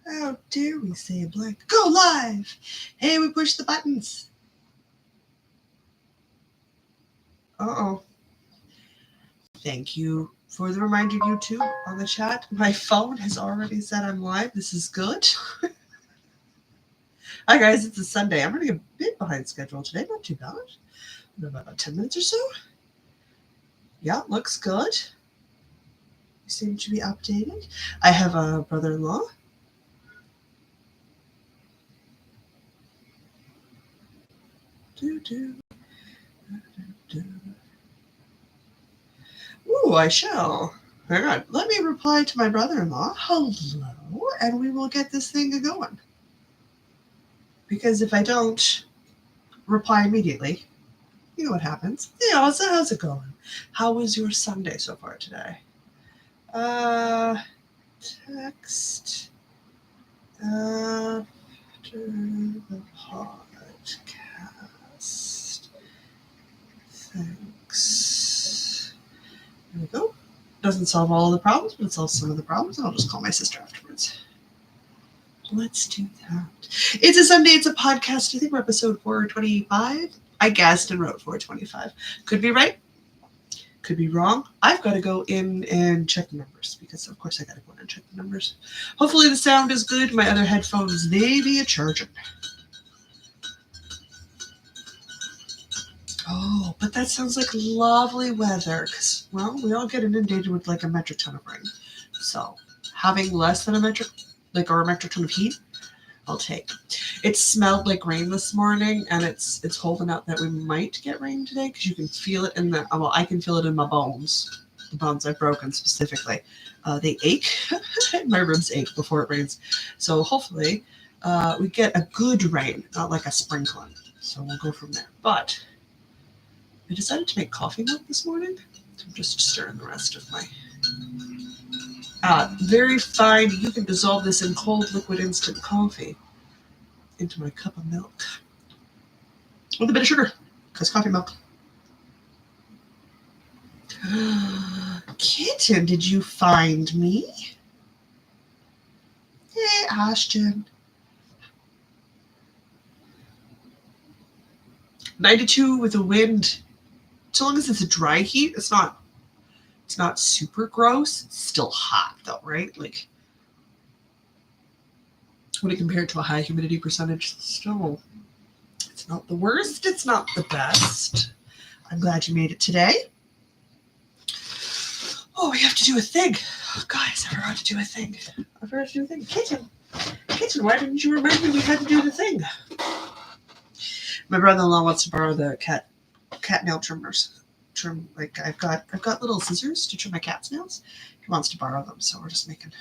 How dare we say blank? Go live! Hey, we push the buttons. Uh-oh. Thank you for the reminder, YouTube, on the chat. My phone has already said I'm live. This is good. Hi, guys. It's a Sunday. I'm running a bit behind schedule today. Not too bad. About 10 minutes or so. Yeah, looks good. You seem to be updated. I have a brother-in-law. Ooh, I shall. Hang on. Let me reply to my brother-in-law. Hello, and we will get this thing going. Because if I don't reply immediately, you know what happens. Yeah, so how's it going? How was your Sunday so far today? Text after the podcast. Thanks. There we go. Doesn't solve all of the problems, but it solves some of the problems, and I'll just call my sister afterwards. Let's do that. It's a Sunday. It's a podcast. I think we're episode 425. I guessed and wrote 425. Could be right. Could be wrong. I've got to go in and check the numbers because, of course, I got to go in and check the numbers. Hopefully the sound is good. My other headphones, they be a charging. Oh, but that sounds like lovely weather because, well, we all get inundated with like a metric ton of rain. So having less than a metric ton of heat, I'll take. It smelled like rain this morning, and it's holding out that we might get rain today because you can feel it in I can feel it in my bones. The bones I've broken specifically. They ache. My ribs ache before it rains. So hopefully we get a good rain, not like a sprinkling. So we'll go from there. But I decided to make coffee milk this morning. So I'm just stirring the rest of my very fine. You can dissolve this in cold liquid instant coffee into my cup of milk with a bit of sugar, because coffee milk. Kitten, did you find me? Hey, Ashton. 92 with a wind. So long as it's a dry heat, it's not super gross. It's still hot though, right? Like when you compare it to a high humidity percentage, still, it's not the worst. It's not the best. I'm glad you made it today. Oh, we have to do a thing. Oh, guys, I forgot to do a thing. Kitten, why didn't you remind me we had to do the thing? My brother-in-law wants to borrow the cat nail trimmers. I've got little scissors to trim my cat's nails. He wants to borrow them, so we're just making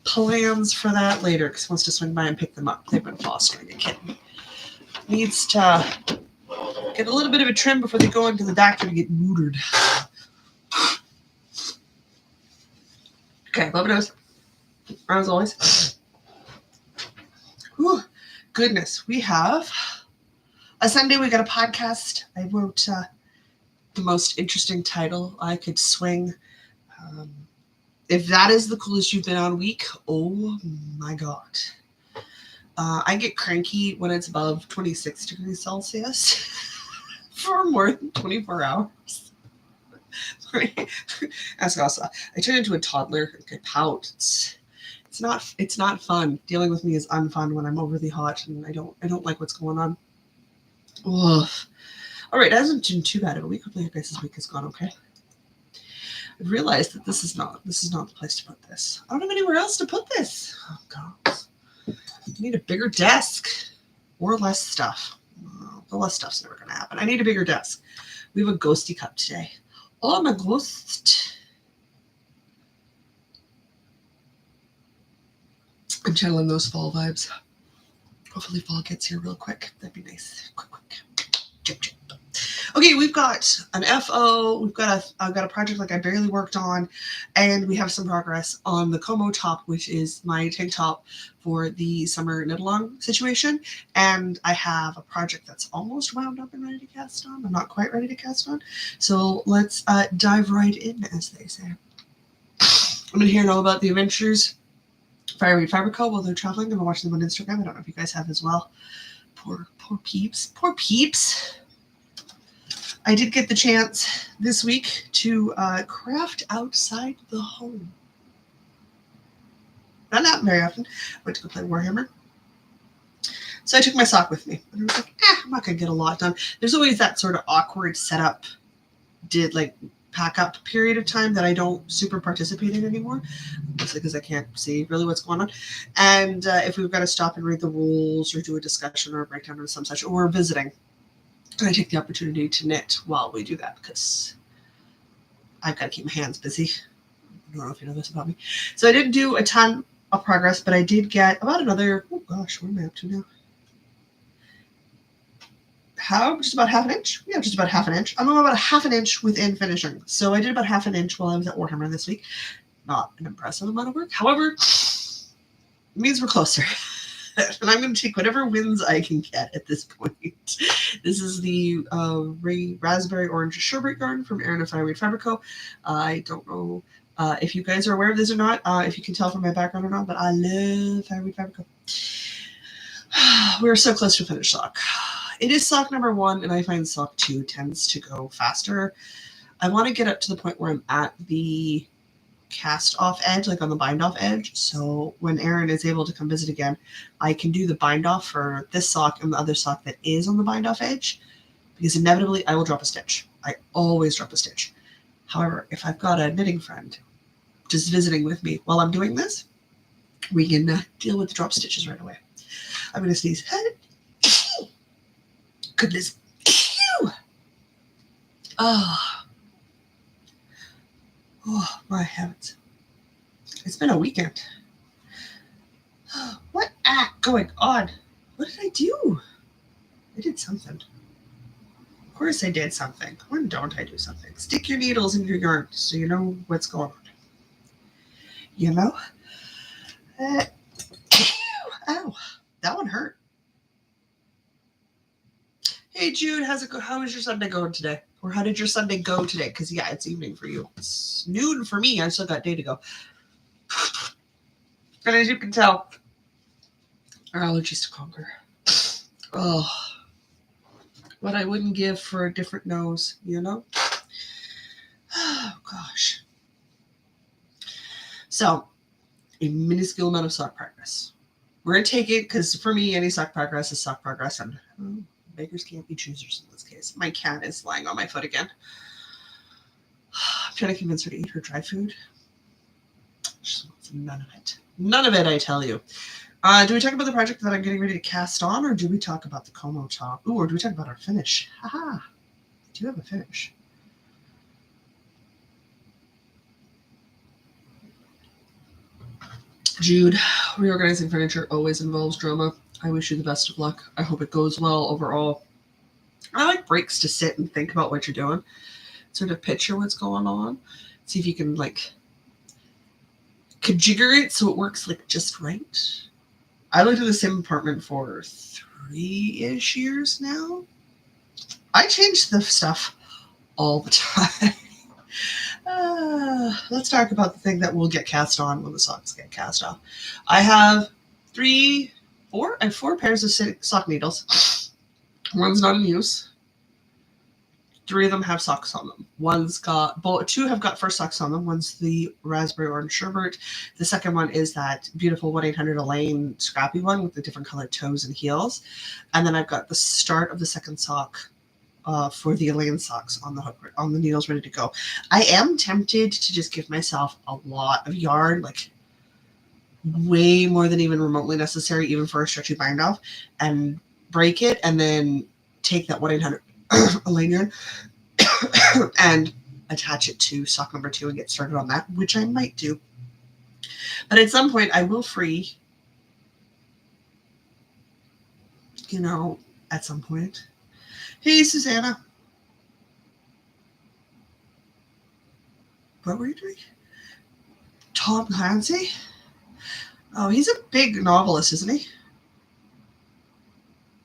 plans for that later because he wants to swing by and pick them up. They've been fostering a kitten. Needs to get a little bit of a trim before they go into the doctor to get neutered. Okay, love it as always. Whew, goodness, we have a Sunday. We got a podcast. I wrote the most interesting title I could swing. If that is the coolest you've been on week, oh my God. I get cranky when it's above 26 degrees Celsius for more than 24 hours. Ask Asa. I turn into a toddler. I pout. It's not fun. Dealing with me is unfun when I'm overly hot and I don't like what's going on. Ugh. All right, it hasn't been too bad of a week. Hopefully, your guys' week has gone okay. I've realized that this is not the place to put this. I don't have anywhere else to put this. Oh God. I need a bigger desk or less stuff. Well, the less stuff's never going to happen. I need a bigger desk. We have a ghosty cup today. Oh, I'm a ghost. I'm channeling those fall vibes. Hopefully fall gets here real quick. That'd be nice. Quick. Chip. Okay, we've got an FO. I've got a project like I barely worked on, and we have some progress on the Como top, which is my tank top for the summer knit-along situation. And I have a project that's almost wound up and ready to cast on. I'm not quite ready to cast on. So let's dive right in, as they say. I'm going to hear all about the adventures Fiery Fiber Co. while they're traveling. I've been watching them on Instagram. I don't know if you guys have as well. Poor peeps. Poor peeps. I did get the chance this week to craft outside the home. Not very often. I went to go play Warhammer. So I took my sock with me. And I was like, I'm not going to get a lot done. There's always that sort of awkward setup, pack up period of time that I don't super participate in anymore. Mostly because I can't see really what's going on. And if we've got to stop and read the rules or do a discussion or a breakdown or some such, or we're visiting, I take the opportunity to knit while we do that because I've got to keep my hands busy. I don't know if you know this about me. So I didn't do a ton of progress, but I did get about another, oh gosh, what am I up to now? Just about half an inch? Yeah, just about half an inch. I'm about a half an inch within finishing. So I did about half an inch while I was at Warhammer this week. Not an impressive amount of work. However, it means we're closer. And I'm going to take whatever wins I can get at this point. This is the raspberry orange sherbet yarn from Erin of Fiery Fiber Co. I don't know if you guys are aware of this or not, if you can tell from my background or not, but I love Fiery Fiber Co. We're so close to finish sock. It is sock number 1, and I find sock 2 tends to go faster. I want to get up to the point where I'm at the cast off edge, like on the bind off edge. So when Erin is able to come visit again, I can do the bind off for this sock and the other sock that is on the bind off edge, because inevitably I will drop a stitch. I always drop a stitch. However, if I've got a knitting friend just visiting with me while I'm doing this, we can deal with the drop stitches right away. I'm going to sneeze. Goodness. Oh, my heavens. It's been a weekend. What going on? What did I do? I did something. Of course I did something. When don't I do something? Stick your needles in your yarn so you know what's going on. You know? Ow. That one hurt. Hey Jude, how is your Sunday going today? Or how did your Sunday go today? Because yeah, it's evening for you. It's noon for me. I still got a day to go. And as you can tell, our allergies to conquer. Oh, what I wouldn't give for a different nose, you know? Oh gosh. So, a minuscule amount of sock progress. We're going to take it because for me, any sock progress is sock progress, and beggars can't be choosers in this case. My cat is lying on my foot again. I'm trying to convince her to eat her dry food. She wants none of it. None of it, I tell you. Do we talk about the project that I'm getting ready to cast on, or do we talk about the Como top? Ooh, or do we talk about our finish? Haha. Do you have a finish? Jude, reorganizing furniture always involves drama. I wish you the best of luck. I hope it goes well overall. I like breaks to sit and think about what you're doing. Sort of picture what's going on. See if you can configure it so it works just right. I lived in the same apartment for 3-ish years now. I change the stuff all the time. Let's talk about the thing that will get cast on when the socks get cast off. I have 4 pairs of sock needles. One's not in use. 3 of them have socks on them. 2 have got first socks on them. One's the raspberry orange sherbet. The second one is that beautiful 1-800 Elaine scrappy one with the different colored toes and heels. And then I've got the start of the second sock for the Elaine socks on the hook, on the needles ready to go. I am tempted to just give myself a lot of yarn, way more than even remotely necessary, even for a stretchy bind off, and break it, and then take that 1-800 Elaine yarn and attach it to sock number 2 and get started on that, which I might do. But at some point, I will free, at some point. Hey, Susanna. What were you doing? Tom Clancy? Oh, he's a big novelist, isn't he?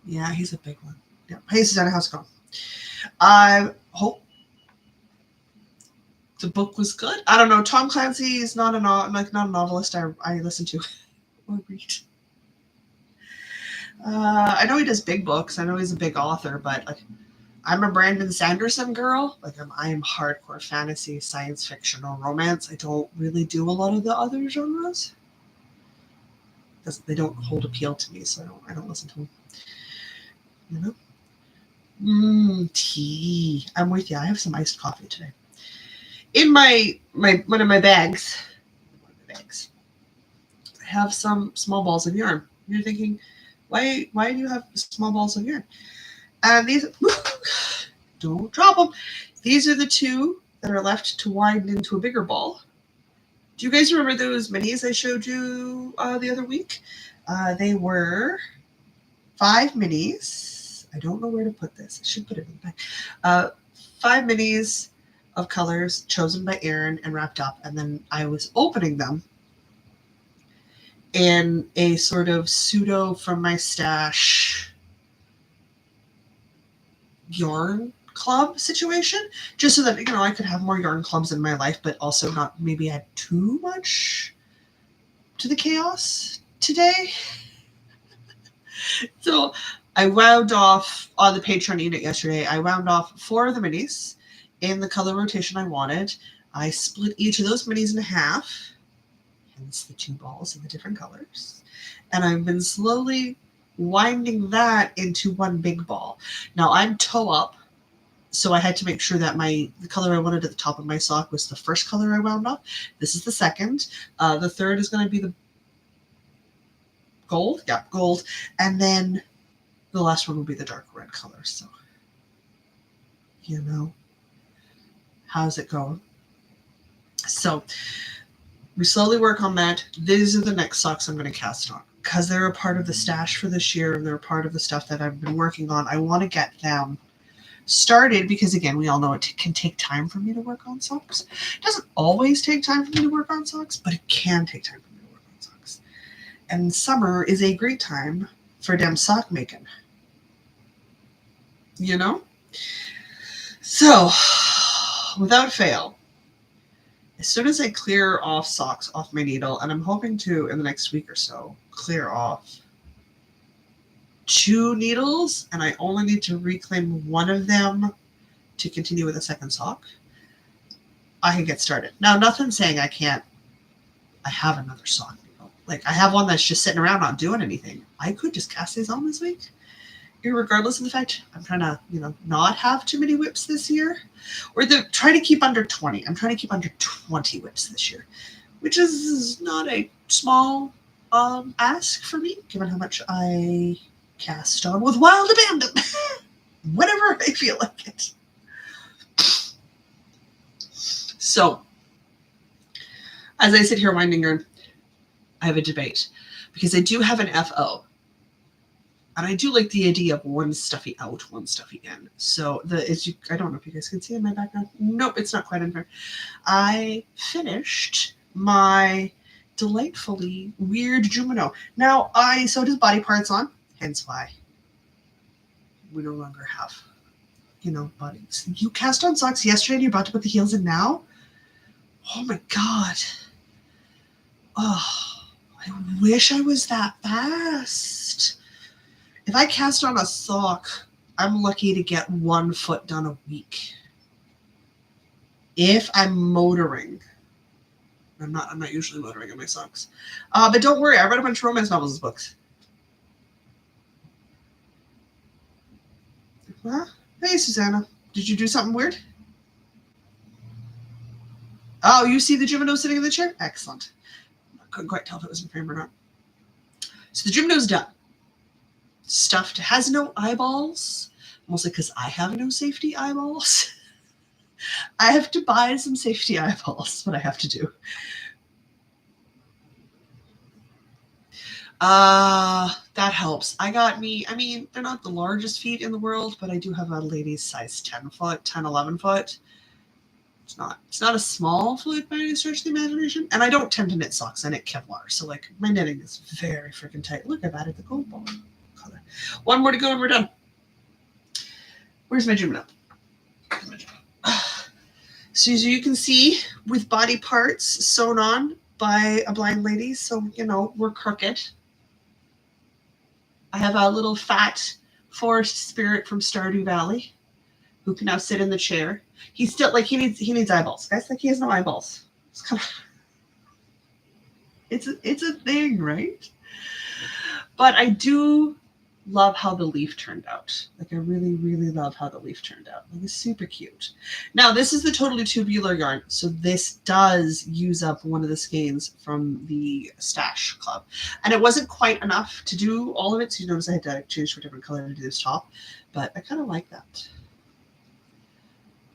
Yeah, he's a big one. Yeah. Hey, Susanna, how's it going? I hope the book was good. I don't know. Tom Clancy is not a novelist I listen to. or read. I know he does big books. I know he's a big author, but like, I'm a Brandon Sanderson girl. Like I am hardcore fantasy, science fiction, or romance. I don't really do a lot of the other genres because they don't hold appeal to me, so I don't listen to them. You know? Tea. I'm with you. I have some iced coffee today. In my one of my bags, I have some small balls of yarn. You're thinking, why do you have small balls of yarn? And these, don't drop them. These are the two that are left to wind into a bigger ball. Do you guys remember those minis I showed you the other week? They were 5 minis. I don't know where to put this. I should put it in the back. 5 minis of colors chosen by Erin and wrapped up. And then I was opening them in a sort of pseudo from my stash yarn club situation, just so that, you know, I could have more yarn clubs in my life, but also not maybe add too much to the chaos today. So I wound off on the Patreon unit yesterday. I wound off 4 of the minis in the color rotation I wanted. I split each of those minis in half, hence the 2 balls in the different colors. And I've been slowly winding that into one big ball. Now I'm toe up, so I had to make sure that the color I wanted at the top of my sock was the first color I wound off. This is the second. The third is going to be the gold. Yeah, gold. And then the last one will be the dark red color. So, you know, how's it going? So we slowly work on that. These are the next socks I'm going to cast on because they're a part of the stash for this year and they're a part of the stuff that I've been working on. I want to get them started because, again, we all know it can take time for me to work on socks. It doesn't always take time for me to work on socks, but it can take time for me to work on socks. And summer is a great time for them sock making. You know? So, without fail, as soon as I clear off socks off my needle, and I'm hoping to, in the next week or so, clear off 2 needles, and I only need to reclaim one of them to continue with a second sock, I can get started. Now, nothing saying I can't. I have another sock needle. Like, I have one that's just sitting around not doing anything. I could just cast these on this week, irregardless of the fact I'm trying to, not have too many whips this year, or try to keep under 20. I'm trying to keep under 20 whips this year, which is not a small ask for me, given how much I cast on with wild abandon whenever I feel like it. So, as I sit here winding yarn, I have a debate because I do have an FO. And I do like the idea of one stuffy out, one stuffy in. So I don't know if you guys can see in my background. Nope, it's not quite in here. I finished my delightfully weird Jumino. Now, I sewed his body parts on, hence why we no longer have, bodies. You cast on socks yesterday and you're about to put the heels in now? Oh my God. Oh, I wish I was that fast. If I cast on a sock, I'm lucky to get 1 foot done a week. If I'm motoring. I'm not usually motoring on my socks. But don't worry, I read a bunch of romance novels and books. Huh? Hey, Susanna. Did you do something weird? Oh, you see the Jumino sitting in the chair? Excellent. I couldn't quite tell if it was in frame or not. So the Jumino's done. Stuffed, has no eyeballs, mostly because I have no safety eyeballs. I have to buy some safety eyeballs, what I have to do. That helps. They're not the largest feet in the world, but I do have a lady's size 10 foot, 10, 11 foot. It's not a small foot by any stretch of the imagination. And I don't tend to knit socks. I knit Kevlar. So my knitting is very freaking tight. Look, I've added the gold ball color. 1 more to go and we're done. Where's my Jumino? So as you can see, with body parts sewn on, by a blind lady, so, you know, we're crooked. I have a little fat forest spirit from Stardew Valley who can now sit in the chair. He's still like he needs eyeballs, guys. Like he has no eyeballs. It's kind of it's a thing, right? But I do love how the leaf turned out. Like I really, really love how the leaf turned out. Like it's super cute. Now this is the totally tubular yarn, so this does use up one of the skeins from the stash club, and it wasn't quite enough to do all of it. So you notice I had to change to a different color to do this top, but I kind of like that.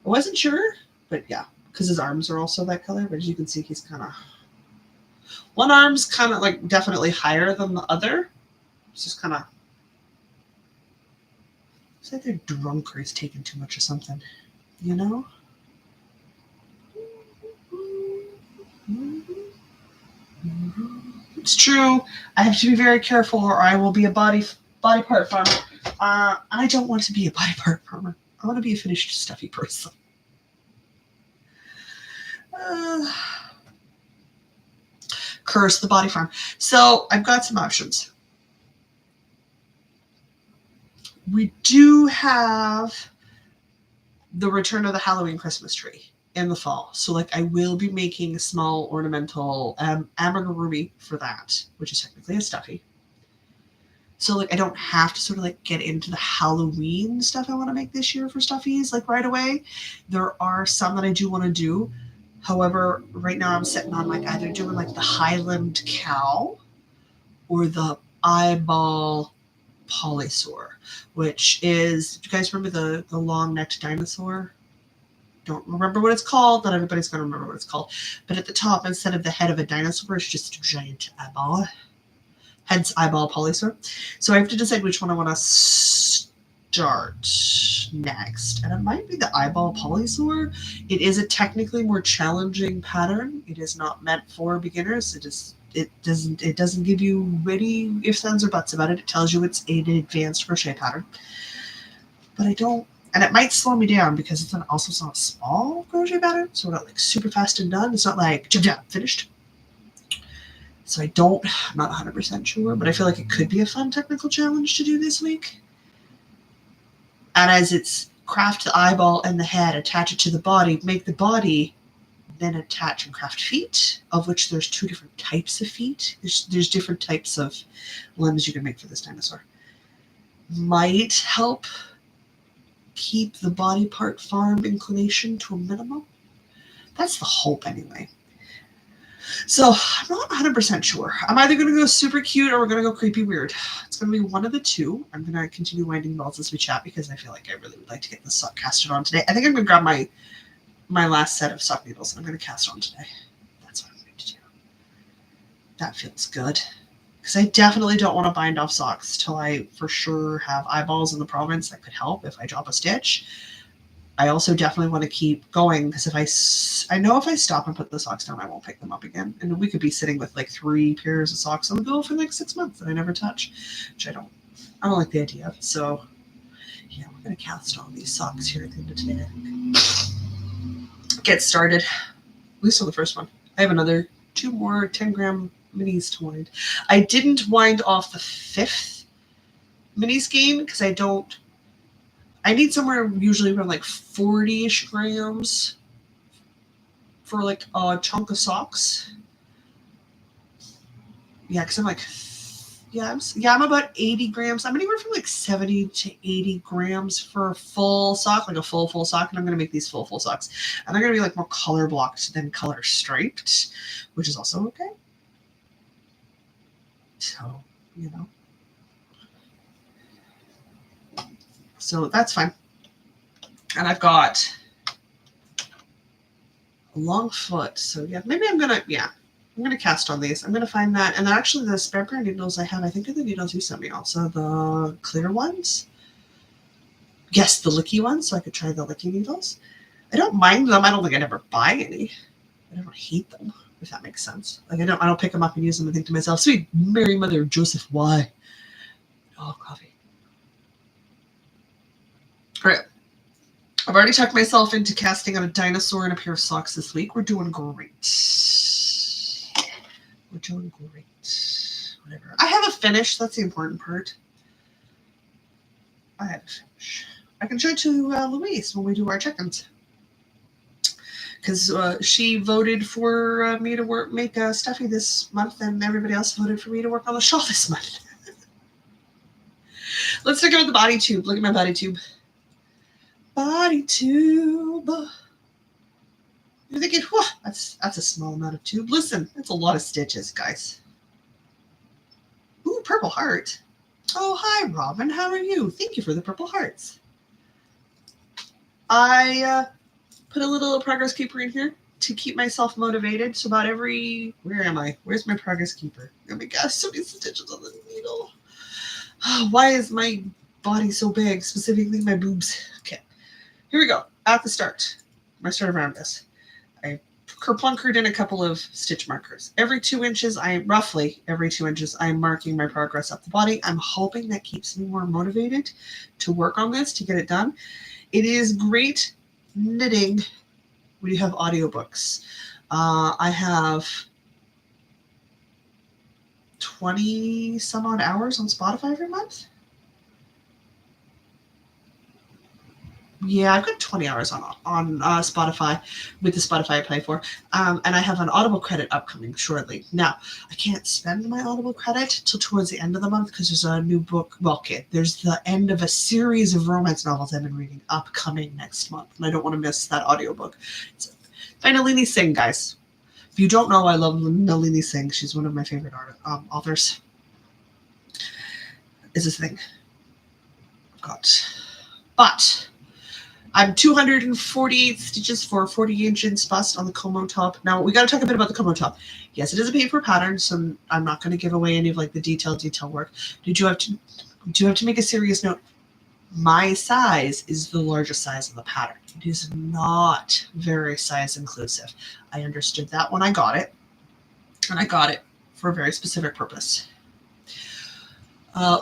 I wasn't sure, but yeah, because his arms are also that color. But as you can see, he's kind of one arm's kind of like definitely higher than the other. It's just kind of. It's like they're drunk or he's taking too much of something, you know? It's true. I have to be very careful or I will be a body part farmer. I don't want to be a body part farmer. I want to be a finished stuffy person. Curse the body farm. So I've got some options. We do have the return of the Halloween Christmas tree in the fall. So like I will be making a small ornamental amigurumi for that, which is technically a stuffy. So like I don't have to sort of like get into the Halloween stuff I want to make this year for stuffies like right away. There are some that I do want to do. However, right now I'm sitting on like either doing like the Highland cow or the eyeball polysaur, which is, do you guys remember the long-necked dinosaur? Don't remember what it's called. Not everybody's going to remember what it's called. But at the top, instead of the head of a dinosaur, it's just a giant eyeball. Hence eyeball polysaur. So I have to decide which one I want to start next. And it might be the eyeball polysaur. It is a technically more challenging pattern. It is not meant for beginners. It doesn't give you any ifs, ands, or buts about it. It tells you it's an advanced crochet pattern. But I don't, and it might slow me down because it's not a small crochet pattern, so we're not like super fast and done. It's not like jump down, finished. So I'm not 100% sure, but I feel like it could be a fun technical challenge to do this week. And as it's craft the eyeball and the head, attach it to the body, make the body, then attach and craft feet, of which there's 2 different types of feet. There's different types of limbs you can make for this dinosaur. Might help keep the body part farm inclination to a minimum. That's the hope anyway. So I'm not 100% sure. I'm either going to go super cute or we're going to go creepy weird. It's going to be one of the two. I'm going to continue winding balls as we chat because I feel like I really would like to get this sock casted on today. I think I'm going to grab my last set of sock needles and I'm going to cast on today. That's what I'm going to do. That feels good. Because I definitely don't want to bind off socks till I for sure have eyeballs in the province that could help if I drop a stitch. I also definitely want to keep going because I know if I stop and put the socks down, I won't pick them up again. And we could be sitting with like 3 pairs of socks on the go for the next 6 months that I never touch, which I don't like the idea of. So yeah, we're going to cast on these socks here at the end of today. Get started, at least on the first one. I have another 2 more 10-gram minis to wind. I didn't wind off the 5th mini skein because I need somewhere usually around like 40-ish grams for like a chunk of socks. Yeah, because I'm like, I'm about 80 grams. I'm anywhere from like 70 to 80 grams for a full sock, like a full sock. And I'm going to make these full socks. And they're going to be like more color blocked than color striped, which is also okay. So, you know. So that's fine. And I've got a long foot. So yeah, maybe I'm going to cast on these. I'm going to find that. And actually the spare pair of needles I have, I think are the needles you sent me also, the clear ones. Yes, the licky ones. So I could try the licky needles. I don't mind them. I don't think I'd ever buy any. I don't hate them, if that makes sense. Like I don't pick them up and use them and think to myself, sweet Mary Mother of Joseph, why? Oh, coffee. All right. I've already tucked myself into casting on a dinosaur and a pair of socks this week. We're doing great. We're doing great. Whatever. I have a finish. That's the important part. I have a finish. I can show it to Louise when we do our check-ins. Because she voted for me to make a stuffy this month, and everybody else voted for me to work on the shawl this month. Let's talk about the body tube. Look at my body tube. Body tube. You're thinking, whoa, that's a small amount of tube. Listen, that's a lot of stitches, guys. Ooh, purple heart. Oh, hi, Robin. How are you? Thank you for the purple hearts. I put a little progress keeper in here to keep myself motivated. So about every, where am I? Where's my progress keeper? Oh my gosh, so many stitches on the needle. Oh, why is my body so big? Specifically my boobs. Okay, here we go. At the start, I start around this. I kerplunkered in a couple of stitch markers. Roughly every 2 inches, I'm marking my progress up the body. I'm hoping that keeps me more motivated to work on this, to get it done. It is great knitting when you have audiobooks. I have 20 some odd hours on Spotify every month. Yeah, I've got 20 hours on Spotify with the Spotify I pay for. And I have an Audible credit upcoming shortly. Now, I can't spend my Audible credit till towards the end of the month because there's a new book. Well, okay, there's the end of a series of romance novels I've been reading upcoming next month. And I don't want to miss that audiobook. It's by Nalini Singh, guys. If you don't know, I love Nalini Singh. She's one of my favorite authors. Is this thing. But I'm 248 stitches for 40 inches bust on the Como top. Now, we got to talk a bit about the Como top. Yes, it is a paper pattern, so I'm not going to give away any of like the detail work. Do you have to make a serious note? My size is the largest size of the pattern. It is not very size inclusive. I understood that when I got it, and I got it for a very specific purpose.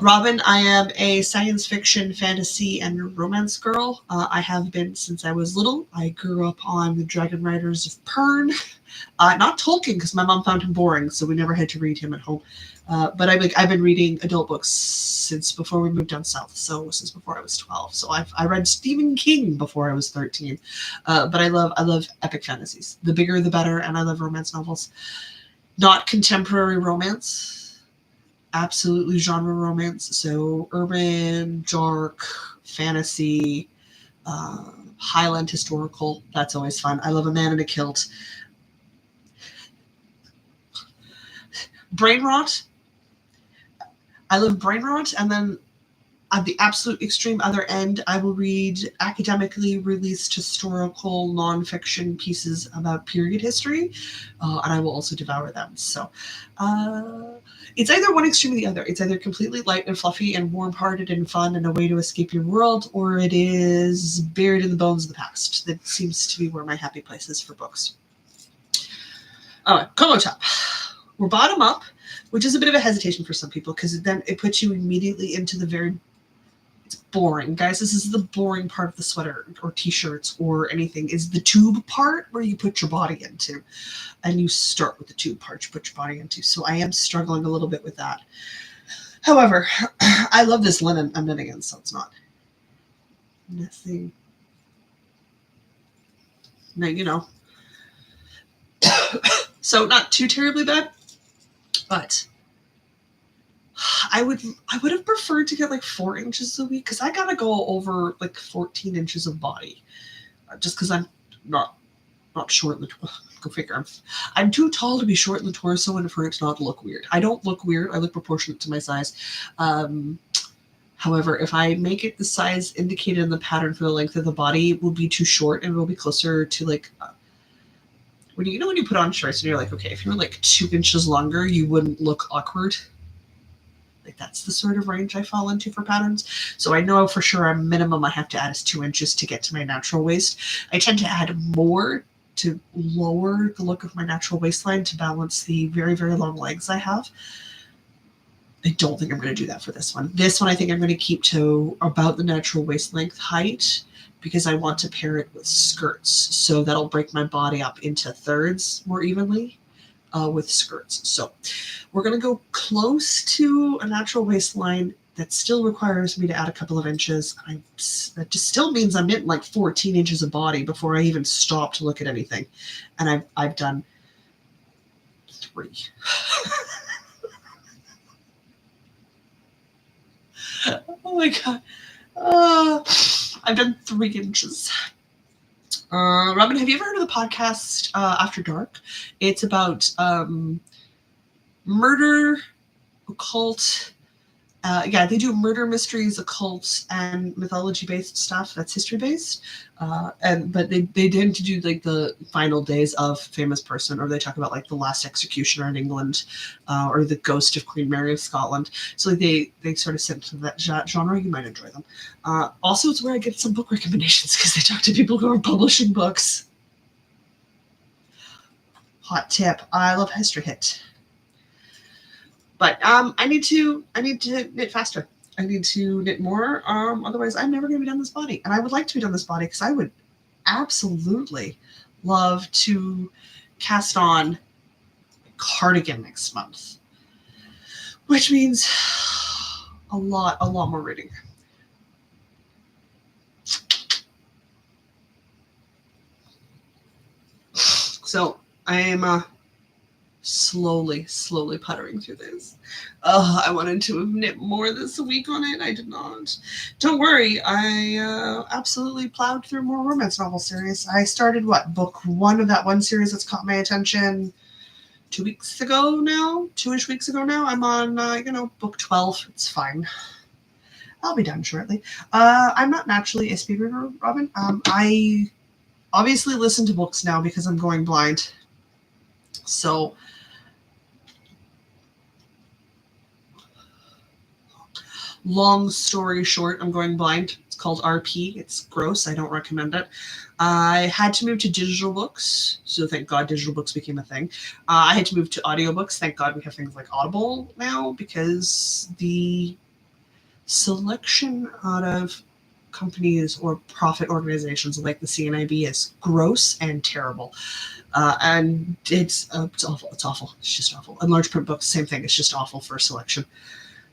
Robin, I am a science fiction, fantasy, and romance girl. I have been since I was little. I grew up on the Dragon Riders of Pern. Not Tolkien, because my mom found him boring, so we never had to read him at home. But I've been reading adult books since before we moved down south, so since before I was 12. So I read Stephen King before I was 13. But I love epic fantasies. The bigger, the better, and I love romance novels. Not contemporary romance. Absolutely genre romance, so urban, dark, fantasy, Highland historical. That's always fun. I love a man in a kilt. Brain rot. I love brain rot, and then at the absolute extreme other end, I will read academically released historical nonfiction pieces about period history, and I will also devour them. So it's either one extreme or the other. It's either completely light and fluffy and warm-hearted and fun and a way to escape your world, or it is buried in the bones of the past. That seems to be where my happy place is for books. Como top. We're bottom up, which is a bit of a hesitation for some people because then it puts you immediately into the very... It's boring, guys. This is the boring part of the sweater or t-shirts or anything, is the tube part where you put your body into. And you start with the tube part you put your body into. So I am struggling a little bit with that. However, I love this linen I'm knitting in, so it's not nothing. No, you know. So not too terribly bad, but I would have preferred to get like 4 inches a week because I gotta go over like 14 inches of body, just because I'm not short in the go figure. I'm too tall to be short in the torso and for it to not look weird. I don't look weird. I look proportionate to my size. However, if I make it the size indicated in the pattern for the length of the body, it will be too short and it will be closer to like when you put on shirts and you're like, okay, if you were like 2 inches longer, you wouldn't look awkward. Like that's the sort of range I fall into for patterns. So I know for sure a minimum I have to add is 2 inches to get to my natural waist. I tend to add more to lower the look of my natural waistline to balance the very, very long legs I have. I don't think I'm going to do that for this one. This one I think I'm going to keep to about the natural waist length height because I want to pair it with skirts. So that'll break my body up into thirds more evenly. with skirts. So we're going to go close to a natural waistline. That still requires me to add a couple of inches. That just still means I'm in like 14 inches of body before I even stop to look at anything. And I've done 3. Oh my God. I've done 3 inches. Robin, have you ever heard of the podcast After Dark? It's about murder, occult. Yeah, they do murder mysteries, occult, and mythology-based stuff. That's history-based. But they tend to do like the final days of famous person, or they talk about like the last executioner in England, or the ghost of Queen Mary of Scotland. So like, they sort of sit into that genre. You might enjoy them. Also, it's where I get some book recommendations because they talk to people who are publishing books. Hot tip: I love History Hit. But I need to knit faster. I need to knit more. Otherwise, I'm never going to be done this body. And I would like to be done this body because I would absolutely love to cast on a cardigan next month, which means a lot more reading. So I am slowly puttering through this. I wanted to have knit more this week on it. I did not. Don't worry, I absolutely plowed through more romance novel series. I started book 1 of that one series that's caught my attention 2 weeks ago now. 2-ish weeks ago now. I'm on book 12. It's fine. I'll be done shortly. I'm not naturally a speed reader, Robin. I obviously listen to books now because I'm going blind. So long story short, I'm going blind. It's called RP. It's gross. I don't recommend it. I had to move to digital books. So thank God digital books became a thing. I had to move to audiobooks. Thank God we have things like Audible now, because the selection out of companies or profit organizations like the CNIB is gross and terrible. And it's awful. It's awful. It's just awful. And large print books, same thing. It's just awful for selection.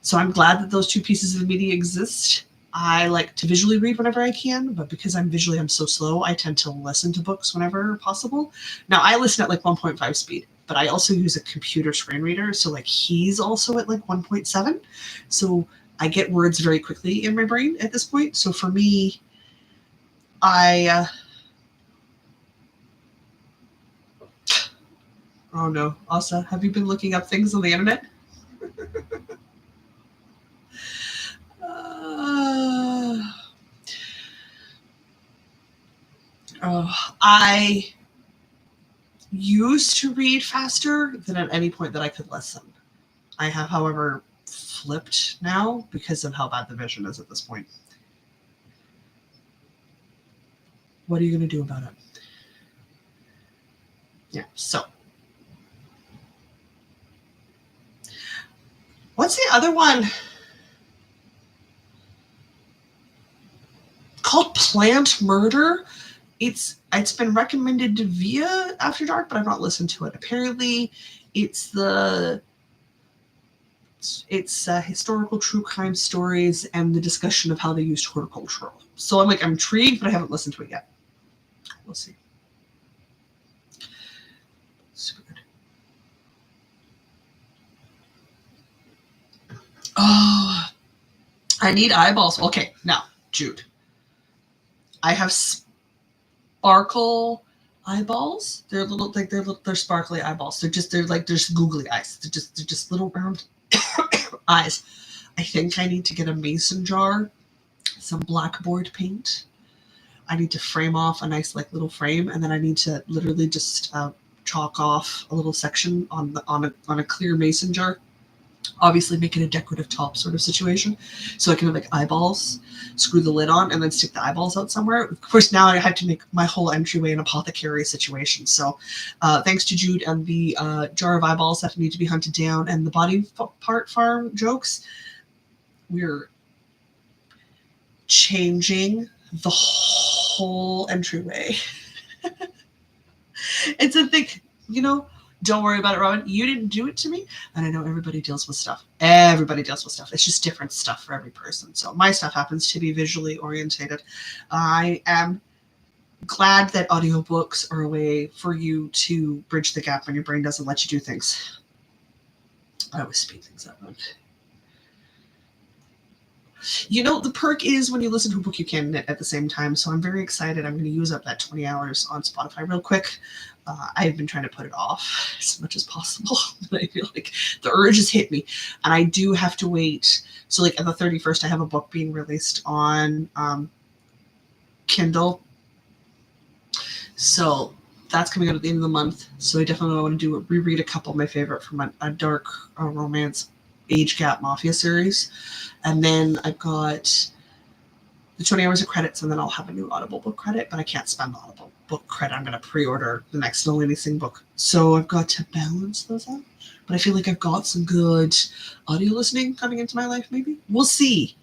So I'm glad that those 2 pieces of media exist. I like to visually read whenever I can, but because I'm so slow, I tend to listen to books whenever possible. Now, I listen at like 1.5 speed, but I also use a computer screen reader. So like he's also at like 1.7. So I get words very quickly in my brain at this point. So for me, oh no, Asa, have you been looking up things on the internet? I used to read faster than at any point that I could listen. I have, however, flipped now because of how bad the vision is at this point. What are you going to do about it? Yeah, so. What's the other one? Called Plant Murder. It's been recommended via After Dark, but I've not listened to it. Apparently, it's historical true crime stories and the discussion of how they used horticultural. So I'm intrigued, but I haven't listened to it yet. We'll see. Super good. Oh, I need eyeballs. Okay, now, Jude. I have sparkle eyeballs. They're little, they're sparkly eyeballs. They're just googly eyes. They're just little round eyes. I think I need to get a mason jar, some blackboard paint. I need to frame off a nice little frame, and then I need to literally just chalk off a little section on a clear mason jar. Obviously make it a decorative top sort of situation. So I can have eyeballs, screw the lid on, and then stick the eyeballs out somewhere. Of course, now I have to make my whole entryway an apothecary situation. So thanks to Jude and the jar of eyeballs that need to be hunted down and the body part farm jokes, we're changing the whole entryway. It's a thing, Don't worry about it, Robin. You didn't do it to me. And I know everybody deals with stuff. Everybody deals with stuff. It's just different stuff for every person. So my stuff happens to be visually orientated. I am glad that audiobooks are a way for you to bridge the gap when your brain doesn't let you do things. I always speed things up. You know, the perk is when you listen to a book, you can knit at the same time. So I'm very excited. I'm going to use up that 20 hours on Spotify real quick. I've been trying to put it off as much as possible. But I feel like the urge has hit me. And I do have to wait. So like on the 31st, I have a book being released on Kindle. So that's coming out at the end of the month. So I definitely want to reread a couple of my favorite from a dark romance age gap mafia series. And then I've got the 20 hours of credits, and then I'll have a new Audible book credit, but I can't spend Audible book credit. I'm going to pre-order the next No Lady Sing book. So I've got to balance those out. But I feel like I've got some good audio listening coming into my life, maybe. We'll see.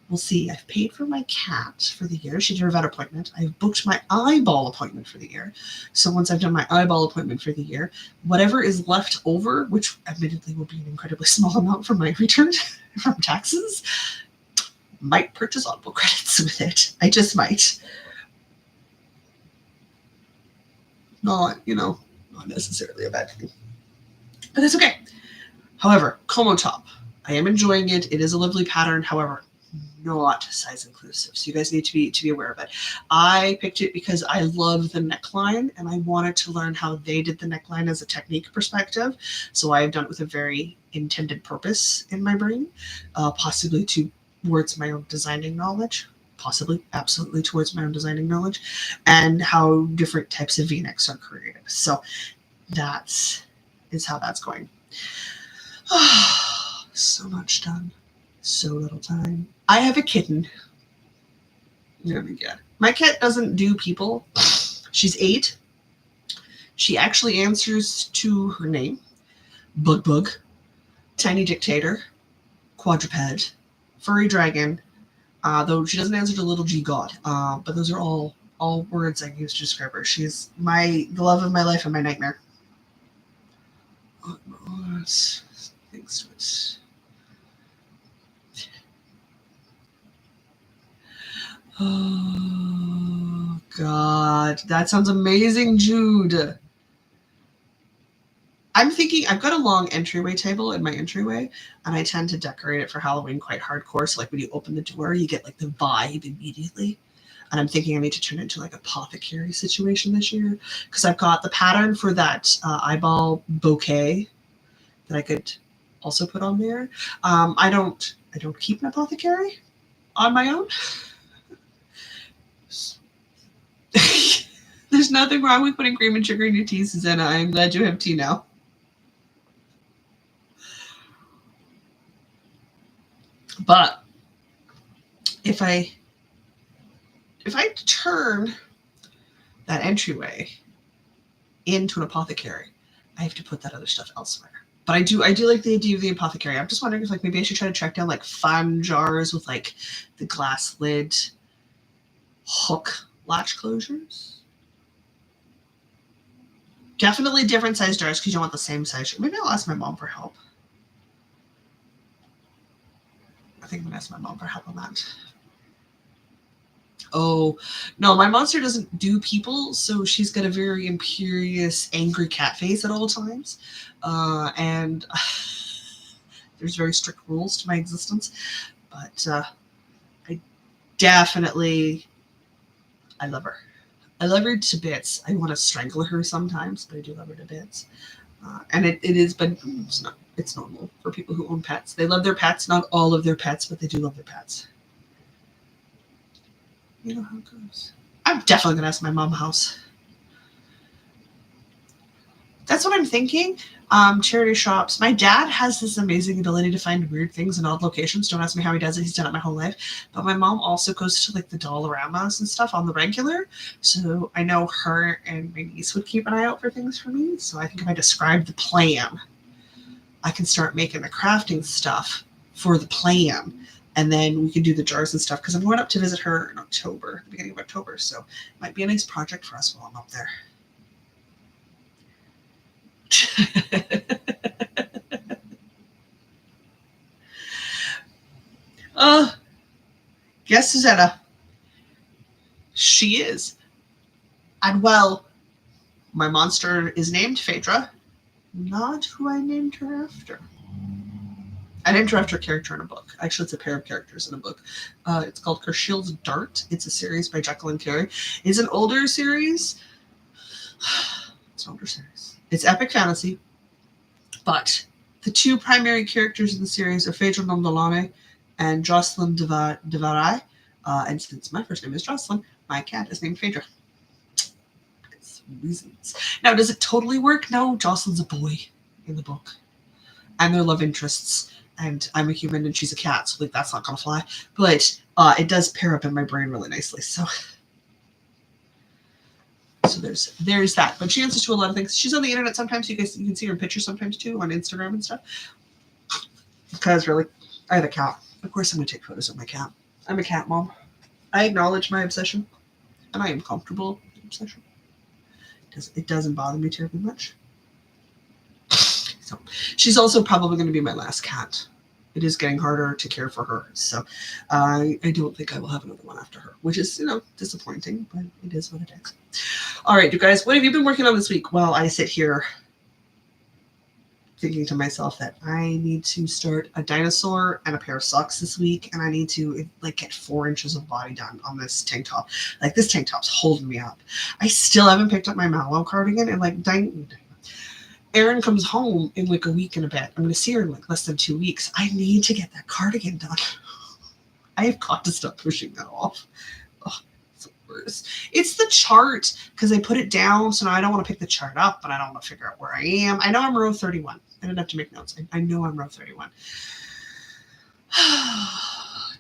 We'll see. I've paid for my cat for the year. She did her vet appointment. I've booked my eyeball appointment for the year. So once I've done my eyeball appointment for the year, whatever is left over, which admittedly will be an incredibly small amount from my return from taxes, might purchase Audible credits with it. I just might. Not necessarily a bad thing. But that's okay. However, Como top. I am enjoying it. It is a lovely pattern. However, not size inclusive. So you guys need to be aware of it. I picked it because I love the neckline and I wanted to learn how they did the neckline as a technique perspective. So I have done it with a very intended purpose in my brain, possibly towards my own designing knowledge, possibly absolutely towards my own designing knowledge, and how different types of V-necks are created. So that is how that's going. So much done. So little time. I have a kitten. Oh my God. My cat doesn't do people. She's 8. She actually answers to her name. Bug, Tiny Dictator, Quadruped, Furry Dragon, though she doesn't answer to Little G God. But those are all words I use to describe her. She's the love of my life and my nightmare. Thanks to it. Oh, God. That sounds amazing, Jude. I'm thinking I've got a long entryway table in my entryway, and I tend to decorate it for Halloween quite hardcore. So, like, when you open the door, you get, like, the vibe immediately. And I'm thinking I need to turn it into, like, a apothecary situation this year. Because I've got the pattern for that eyeball bouquet that I could also put on there. I don't keep an apothecary on my own. There's nothing wrong with putting cream and sugar in your tea, Susanna. I'm glad you have tea now. But if I turn that entryway into an apothecary, I have to put that other stuff elsewhere. But I do like the idea of the apothecary. I'm just wondering if like maybe I should try to track down like fun jars with like the glass lid hook latch closures. Definitely different size jars because you don't want the same size. Maybe I'll ask my mom for help. I think I'm going to ask my mom for help on that. Oh, no, my monster doesn't do people, so she's got a very imperious, angry cat face at all times. And there's very strict rules to my existence. But I love her. I love her to bits. I want to strangle her sometimes, but I do love her to bits. And it is, but it's normal for people who own pets. They love their pets, not all of their pets, but they do love their pets. You know how it goes. I'm definitely going to ask my mom house. That's what I'm thinking. Charity shops. My dad has this amazing ability to find weird things in odd locations. Don't ask me how he does it. He's done it my whole life. But my mom also goes to like the Dollaramas and stuff on the regular. So I know her and my niece would keep an eye out for things for me. So I think if I describe the plan, I can start making the crafting stuff for the plan. And then we can do the jars and stuff because I'm going up to visit her in October, the beginning of October. So it might be a nice project for us while I'm up there. uh, guess Susanna. She is. And well, my monster is named Phaedra, not who I named her after. I named her after a character in a book. Actually, it's a pair of characters in a book. It's called Kershil's Dart. It's a series by Jacqueline Carey. It's an older series. It's an older series. It's epic fantasy, but the two primary characters in the series are Phaedra Nondolane and Jocelyn Devarai. And since my first name is Jocelyn, my cat is named Phaedra. Reasons. Now, does it totally work? No, Jocelyn's a boy in the book. And their love interests. And I'm a human and she's a cat, so like that's not gonna fly. But it does pair up in my brain really nicely. So there's that. But she answers to a lot of things. She's on the internet sometimes. You can see her in pictures sometimes too on Instagram and stuff. Because really, I have a cat. Of course I'm gonna take photos of my cat. I'm a cat mom. I acknowledge my obsession. And I am comfortable with the obsession. It doesn't bother me terribly much. So she's also probably going to be my last cat. It is getting harder to care for her. So I don't think I will have another one after her, which is, disappointing, but it is what it is. All right, you guys, what have you been working on this week? Well, I sit here thinking to myself that I need to start a dinosaur and a pair of socks this week, and I need to get 4 inches of body done on this tank top. Like, this tank top's holding me up. I still haven't picked up my Mallow cardigan, and Erin comes home in a week and a bit. I'm going to see her in less than 2 weeks. I need to get that cardigan done. I have got to stop pushing that off. Oh, it's the worst. It's the chart, because I put it down, so now I don't want to pick the chart up, but I don't want to figure out where I am. I know I'm row 31. I didn't have to make notes. I know I'm row 31.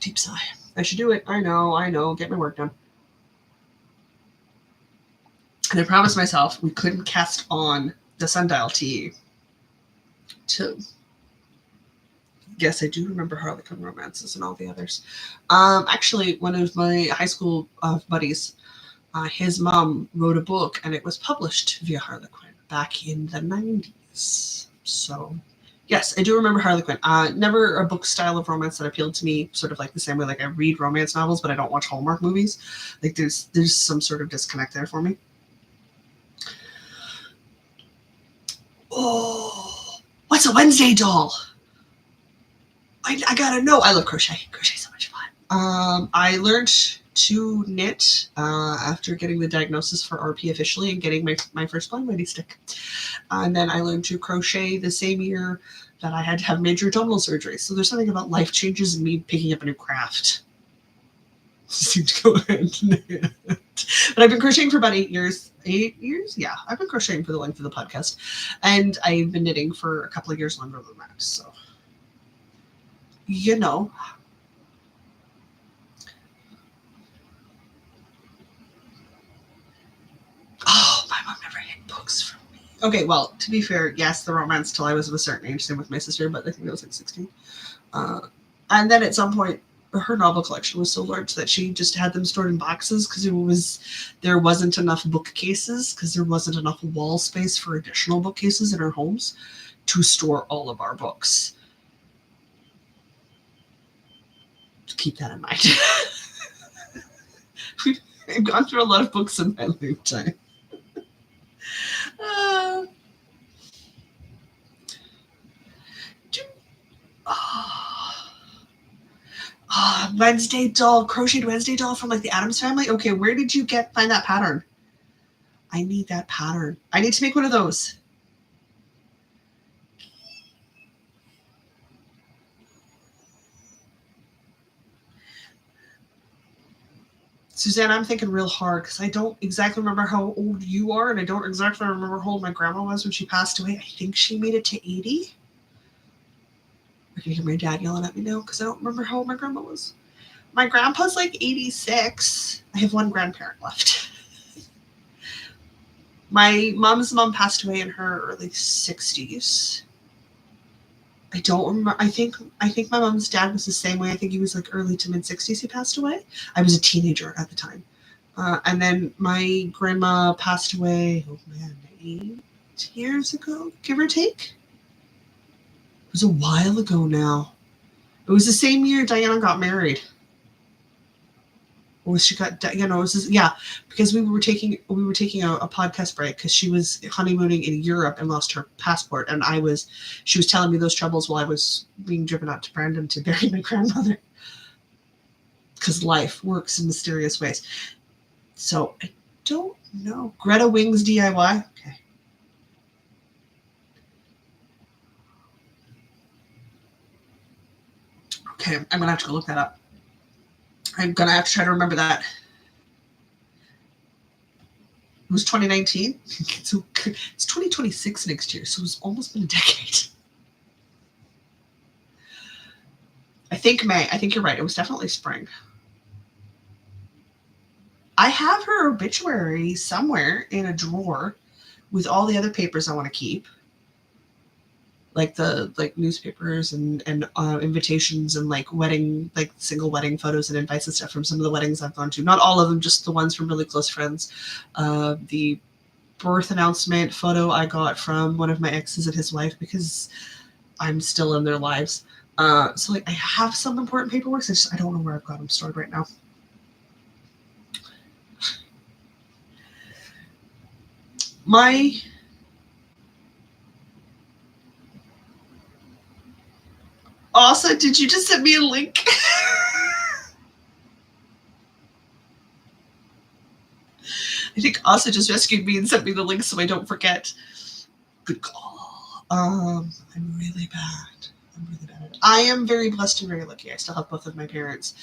Deep sigh. I should do it. I know. Get my work done. And I promised myself we couldn't cast on the Sundial tea to... Yes, I do remember Harlequin Romances and all the others. Actually, one of my high school buddies, his mom wrote a book, and it was published via Harlequin back in the 90s. So, yes, I do remember Harlequin. Never a book style of romance that appealed to me, sort of like the same way I read romance novels, but I don't watch Hallmark movies. There's some sort of disconnect there for me. Oh, what's a Wednesday doll? I gotta know. I love crochet. Crochet's so much fun. I learned to knit after getting the diagnosis for RP officially and getting my first blind lady stick. And then I learned to crochet the same year that I had to have major abdominal surgery. So there's something about life changes and me picking up a new craft. Seem to go hand in hand. But I've been crocheting for about 8 years. 8 years? Yeah, I've been crocheting for the length of the podcast. And I've been knitting for a couple of years longer than that. So, Oh, my mom never hid books from me. Okay, well, to be fair, yes, the romance till I was of a certain age, same with my sister, but I think I was 16. And then at some point, her novel collection was so large that she just had them stored in boxes because there wasn't enough bookcases, because there wasn't enough wall space for additional bookcases in her homes to store all of our books. Keep that in mind. I've gone through a lot of books in my lifetime. Wednesday doll, crocheted Wednesday doll from the Addams Family. Okay, where did you find that pattern? I need that pattern. I need to make one of those. Suzanne, I'm thinking real hard because I don't exactly remember how old you are, and I don't exactly remember how old my grandma was when she passed away. I think she made it to 80. I can hear my dad yelling at me now because I don't remember how old my grandma was. My grandpa's 86. I have one grandparent left. My mom's mom passed away in her early 60s. I don't remember. I think my mom's dad was the same way. I think he was early to mid 60s. He passed away. I was a teenager at the time. And then my grandma passed away, years ago, give or take. It was a while ago now. It was the same year Diana got married. Or she got, it was, yeah, because we were taking a podcast break because she was honeymooning in Europe and lost her passport, and she was telling me those troubles while I was being driven out to Brandon to bury my grandmother. Because life works in mysterious ways. So I don't know. Greta Wings DIY. Okay, I'm gonna have to go look that up. I'm gonna have to try to remember that. It was 2019. So it's 2026 next year, so it's almost been a decade. I think May. I think you're right. It was definitely spring. I have her obituary somewhere in a drawer with all the other papers I want to keep. Like newspapers and invitations and single wedding photos and invites and stuff from some of the weddings I've gone to. Not all of them, just the ones from really close friends. The birth announcement photo I got from one of my exes and his wife because I'm still in their lives. So I have some important paperwork. I don't know where I've got them stored right now. Also, did you just send me a link? I think Asa just rescued me and sent me the link so I don't forget. Good call. I'm really bad. I am very blessed and very lucky. I still have both of my parents.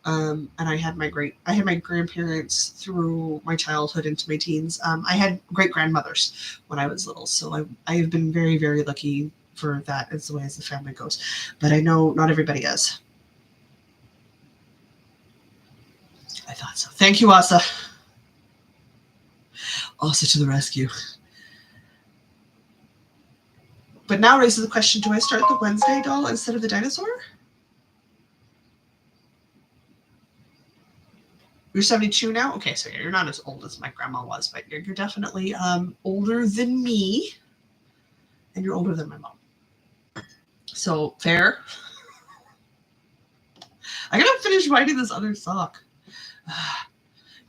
And I had my grandparents through my childhood into my teens. I had great grandmothers when I was little. So I have been very, very lucky for that as the way as the family goes. But I know not everybody is. I thought so. Thank you, Asa. Asa to the rescue. But now raises the question, do I start the Wednesday doll instead of the dinosaur? You're 72 now? Okay, so you're not as old as my grandma was, but you're definitely older than me. And you're older than my mom. So, fair. I gotta finish writing this other sock.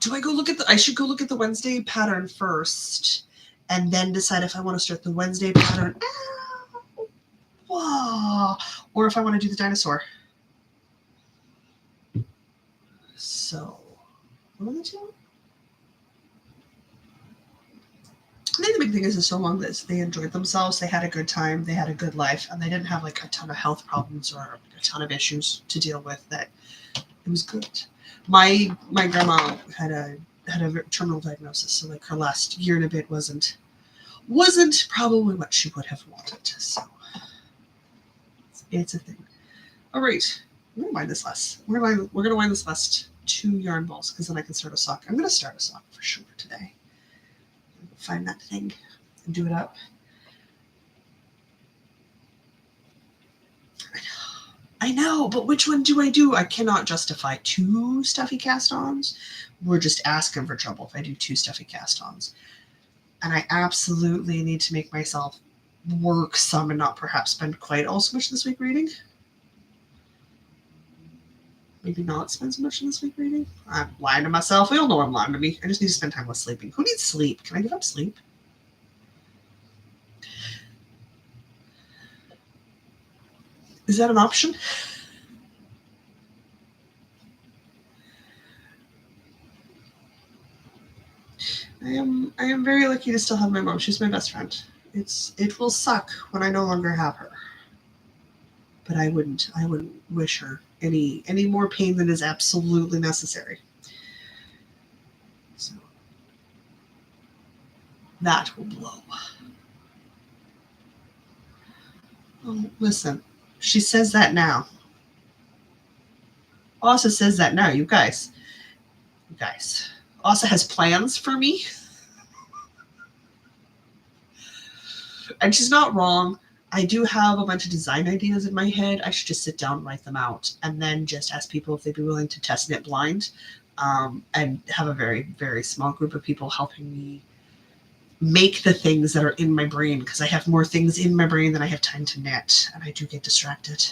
Do I go look at I should go look at the Wednesday pattern first and then decide if I want to start the Wednesday pattern. Whoa. Or if I want to do the dinosaur. So, one of the two? I think the big thing is so long that they enjoyed themselves, they had a good time, they had a good life, and they didn't have a ton of health problems or a ton of issues to deal with. That it was good. My grandma had a terminal diagnosis, so her last year and a bit wasn't probably what she would have wanted. So it's a thing. All right, we're gonna wind this last. We're gonna wind this last 2 yarn balls because then I can start a sock. I'm gonna start a sock for sure today. Find that thing and do it up. I know, but which one do I do? I cannot justify 2 stuffy cast-ons. We're just asking for trouble if I do 2 stuffy cast-ons. And I absolutely need to make myself work some and not perhaps spend quite all so much this week reading. Maybe not spend so much this week reading. I'm lying to myself. We all know I'm lying to me. I just need to spend time with sleeping. Who needs sleep? Can I give up sleep? Is that an option? I am very lucky to still have my mom. She's my best friend. It will suck when I no longer have her. But I wouldn't wish her any more pain than is absolutely necessary. So that will blow. Oh, listen, she says that now. Asa says that now, you guys. Asa has plans for me. And she's not wrong. I do have a bunch of design ideas in my head. I should just sit down and write them out and then just ask people if they'd be willing to test knit blind and have a very, very small group of people helping me make the things that are in my brain, because I have more things in my brain than I have time to knit, and I do get distracted.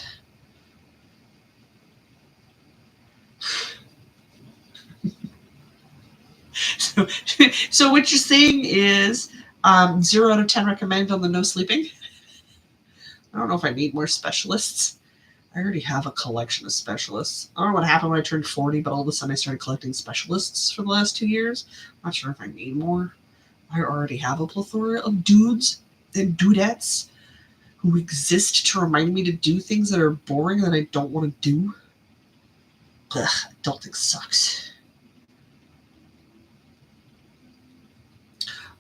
So what you're saying is 0 out of 10 recommend on the no sleeping? I don't know if I need more specialists. I already have a collection of specialists. I don't know what happened when I turned 40, but all of a sudden I started collecting specialists for the last 2 years. I'm not sure if I need more. I already have a plethora of dudes and dudettes who exist to remind me to do things that are boring that I don't want to do. Ugh, adulting sucks.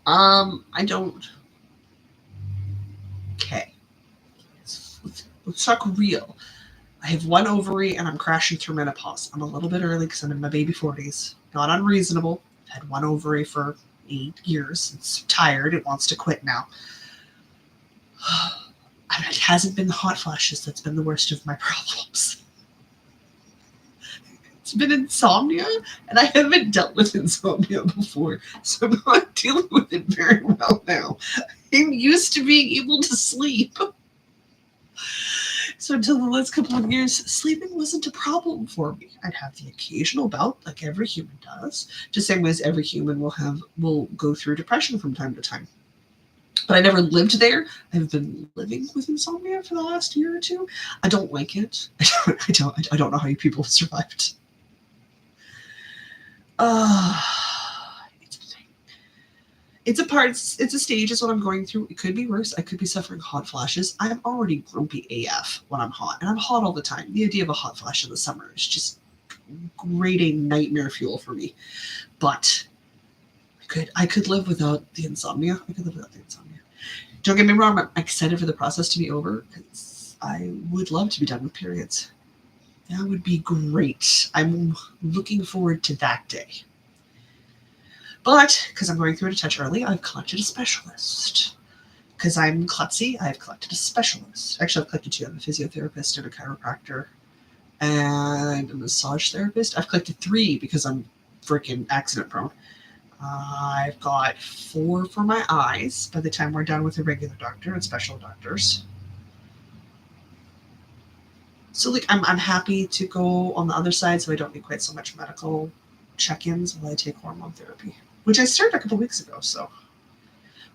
I don't. Okay. Let's talk real. I have one ovary and I'm crashing through menopause. I'm a little bit early because I'm in my baby 40s. Not unreasonable. I've had one ovary for 8 years. It's tired. It wants to quit now. It hasn't been the hot flashes that's been the worst of my problems. It's been insomnia, and I haven't dealt with insomnia before, so I'm not dealing with it very well now. I'm used to being able to sleep. So until the last couple of years, sleeping wasn't a problem for me. I'd have the occasional bout, like every human does, just same way as every human will go through depression from time to time. But I never lived there. I've been living with insomnia for the last year or two. I don't like it. I don't know how you people have survived. It's a thing. It's a stage, is what I'm going through. It could be worse. I could be suffering hot flashes. I'm already grumpy AF when I'm hot, and I'm hot all the time. The idea of a hot flash in the summer is just grating nightmare fuel for me. But I could live without the insomnia. Don't get me wrong, I'm excited for the process to be over, because I would love to be done with periods. That would be great. I'm looking forward to that day. But because I'm going through it a touch early, I've collected a specialist. Because I'm klutzy, I've collected a specialist. Actually, I've collected 2. I have a physiotherapist and a chiropractor and a massage therapist. I've collected 3 because I'm freaking accident prone. I've got 4 for my eyes by the time we're done with the regular doctor and special doctors. So I'm happy to go on the other side, so I don't need quite so much medical check-ins while I take hormone therapy, which I started a couple weeks ago. So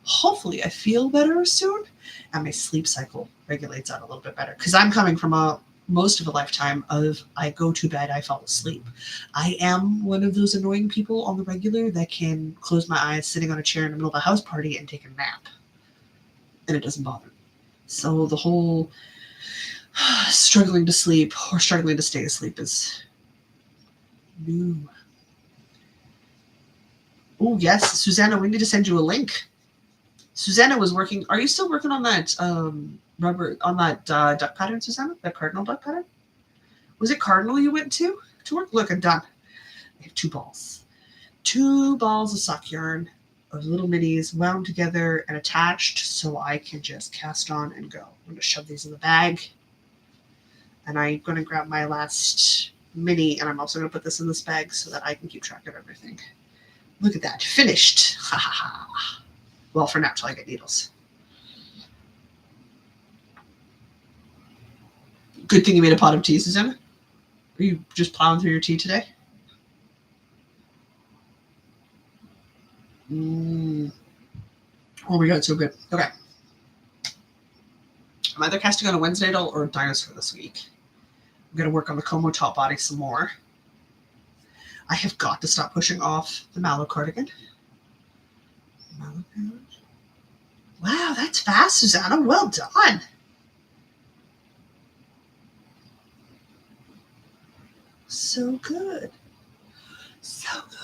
hopefully I feel better soon, and my sleep cycle regulates out a little bit better, because I'm coming from most of a lifetime of I go to bed, I fall asleep. I am one of those annoying people on the regular that can close my eyes sitting on a chair in the middle of a house party and take a nap, and it doesn't bother me. So the whole struggling to sleep or struggling to stay asleep is new. Oh yes, Susanna, we need to send you a link. Susanna was working. Are you still working on that duck pattern, Susanna? That cardinal duck pattern? Was it cardinal you went to work? Look, I'm done. I have 2 balls. 2 balls of sock yarn of little minis wound together and attached, so I can just cast on and go. I'm going to shove these in the bag. And I'm going to grab my last mini, and I'm also going to put this in this bag so that I can keep track of everything. Look at that. Finished. Ha ha ha. Well, for now, till I get needles. Good thing you made a pot of tea, Susanna. Are you just plowing through your tea today? Oh my god, so good. Okay. I'm either casting on a Wednesday doll or a dinosaur this week. I'm going to work on the Como top body some more. I have got to stop pushing off the mallow cardigan. Wow, that's fast, Susanna. Well done. So good. So good.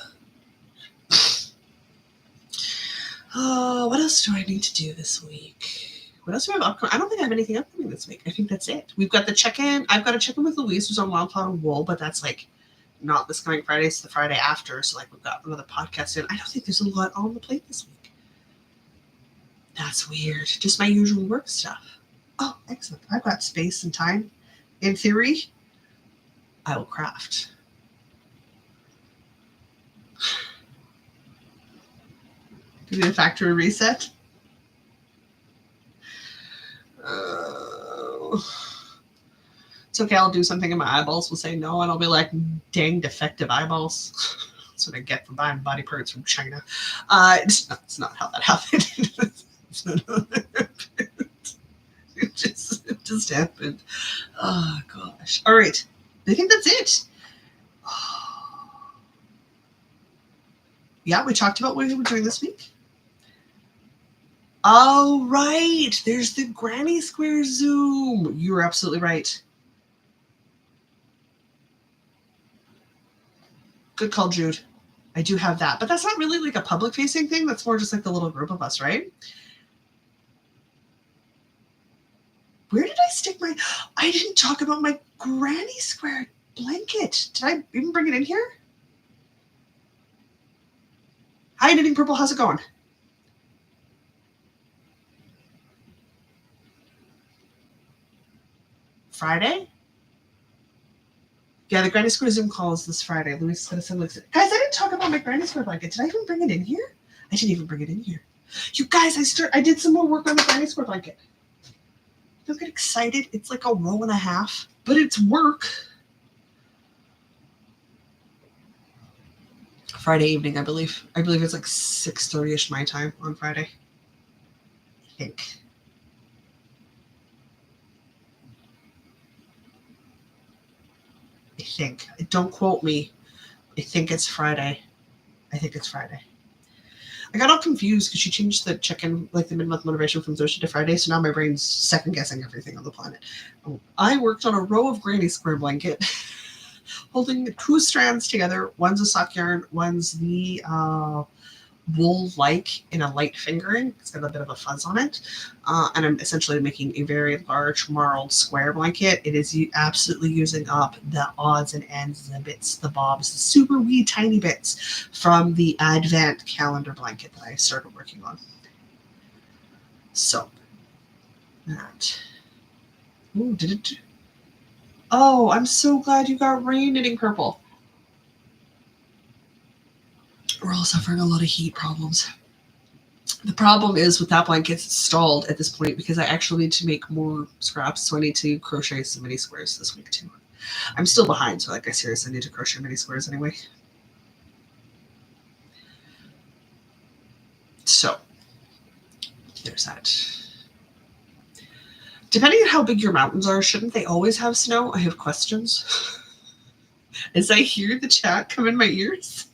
Oh, what else do I need to do this week? What else do I have upcoming? I don't think I have anything upcoming this week. I think that's it. We've got the check-in. I've got a check-in with Louise, who's on Wildflower Wool, but that's not this coming Friday, it's the Friday after. So we've got another podcast in. I don't think there's a lot on the plate this week. That's weird. Just my usual work stuff. Oh, excellent. I've got space and time. In theory, I will craft. Give me a factory reset. It's okay. I'll do something and my eyeballs will say no, and I'll be like, dang defective eyeballs. That's what I get for buying body parts from China. It's not how that happened. It's not how that happened. It just happened. Oh gosh. All right. I think that's it. Yeah, we talked about what we were doing this week. Oh, right. There's the Granny Square Zoom. You were absolutely right. Good call, Jude. I do have that. But that's not really like a public-facing thing. That's more just like the little group of us, right? Where did I stick my... I didn't talk about my Granny Square blanket. Did I even bring it in here? Hi, Knitting Purple. How's it going? Friday? Yeah, the Granny Square Zoom call is this Friday. Louise is going to send links. Guys, I didn't talk about my Granny Square blanket. Did I even bring it in here? I didn't even bring it in here. You guys, I did some more work on the Granny Square blanket. Don't get excited. It's like a row and a half, but it's work. Friday evening, I believe. I believe it's like 6:30ish my time on Friday. I think. Don't quote me. I think it's Friday. I got all confused because she changed the check-in, like the mid-month motivation from Thursday to Friday, so now my brain's second-guessing everything on the planet. I worked on a row of Granny Square blanket, holding 2 strands together. One's a sock yarn, one's the wool-like in a light fingering. It's got a bit of a fuzz on it. And I'm essentially making a very large marled square blanket. It is absolutely using up the odds and ends, the bits, the bobs, the super wee tiny bits from the Advent calendar blanket that I started working on. So, that. Ooh, did it? Oh, I'm so glad you got rain, Knitting Purple. We're all suffering a lot of heat problems. The problem is with that blanket, it's stalled at this point because I actually need to make more scraps, so I need to crochet some mini squares this week too. I'm still behind, so like I seriously need to crochet mini squares anyway. So there's that. Depending on how big your mountains are, shouldn't they always have snow? I have questions. As I hear the chat come in my ears.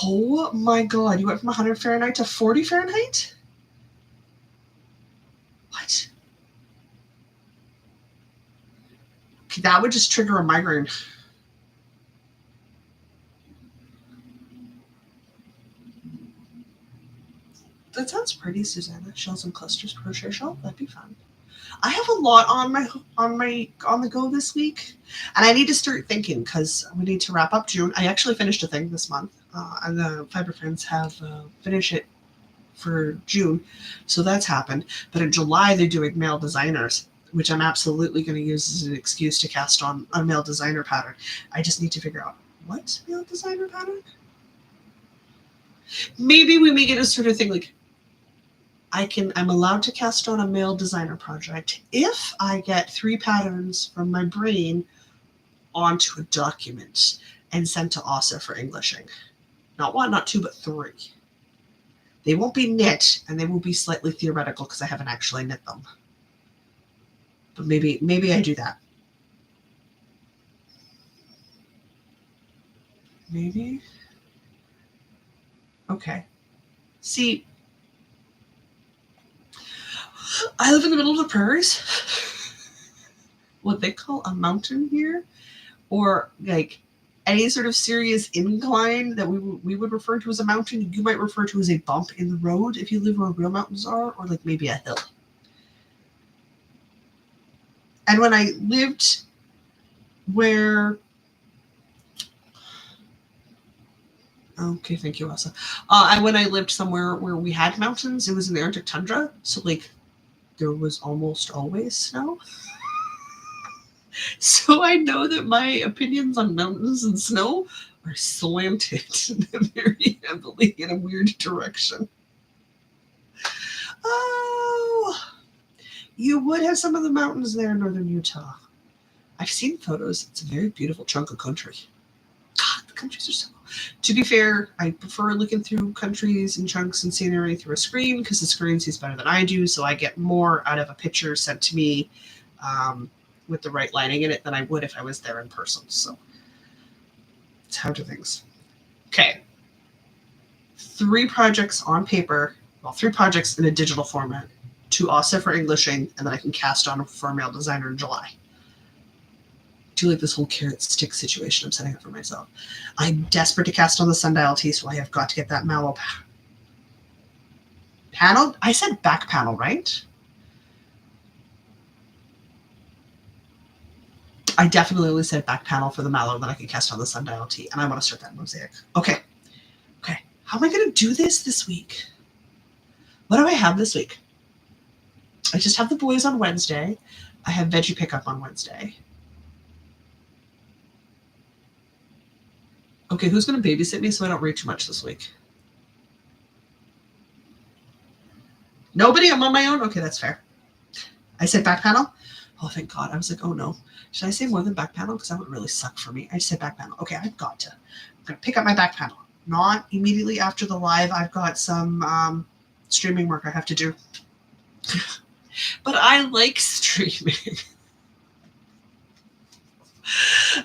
Oh my God, you went from 100 Fahrenheit to 40 Fahrenheit? What? Okay, that would just trigger a migraine. That sounds pretty, Susanna. Shells and clusters crochet shawl. That'd be fun. I have a lot on the go this week, and I need to start thinking because we need to wrap up June. I actually finished a thing this month, and the Fiber Friends have finished it for June, so that's happened. But in July they're doing male designers, which I'm absolutely going to use as an excuse to cast on a male designer pattern. I just need to figure out what male designer pattern. Maybe we make it a sort of thing like I'm allowed to cast on a male designer project if I get 3 patterns from my brain onto a document and sent to Asa for Englishing. Not 1, not 2, but 3. They won't be knit, and they will be slightly theoretical because I haven't actually knit them. But maybe I do that. Maybe. Okay. See, I live in the middle of the prairies. What they call a mountain here, or like any sort of serious incline that we would refer to as a mountain, you might refer to as a bump in the road if you live where real mountains are, or like maybe a hill. And when I lived where... Okay, thank you, Asa. And when I lived somewhere where we had mountains, it was in the Arctic tundra, so like there was almost always snow. So I know that my opinions on mountains and snow are slanted very heavily in a weird direction. Oh, you would have some of the mountains there in northern Utah. I've seen photos. It's a very beautiful chunk of country. God, the countries are so cool. To be fair, I prefer looking through countries and chunks and scenery through a screen because the screen sees better than I do, so I get more out of a picture sent to me with the right lighting in it than I would if I was there in person. So it's how do things. Okay. 3 projects on paper, 3 projects in a digital format, 2 offset for Englishing, and then I can cast on for a mail designer in July. Do like this whole carrot stick situation I'm setting up for myself. I'm desperate to cast on the sundial tee, so I have got to get that mallow panel. I said back panel, right? I definitely only said back panel for the mallow that I can cast on the sundial tee, and I want to start that mosaic. Okay. How am I going to do this week? What do I have this week? I just have the boys on Wednesday. I have veggie pickup on Wednesday. Okay, who's going to babysit me so I don't read too much this week? Nobody? I'm on my own? Okay, that's fair. I said back panel? Oh, thank God. I was like, oh no. Should I say more than back panel? Because that would really suck for me. I just said back panel. Okay, I've got to. I'm going to pick up my back panel. Not immediately after the live. I've got some streaming work I have to do. But I like streaming.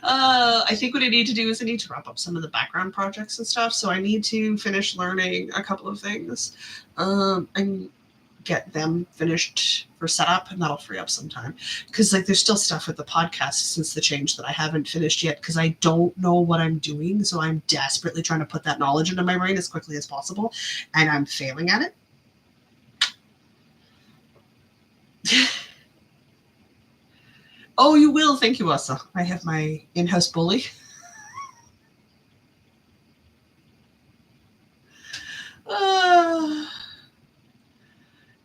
I think what I need to do is I need to wrap up some of the background projects and stuff. So I need to finish learning a couple of things and get them finished for setup, and that'll free up some time. Because like there's still stuff with the podcast since the change that I haven't finished yet because I don't know what I'm doing. So I'm desperately trying to put that knowledge into my brain as quickly as possible, and I'm failing at it. Oh, you will. Thank you, Asa. I have my in-house bully.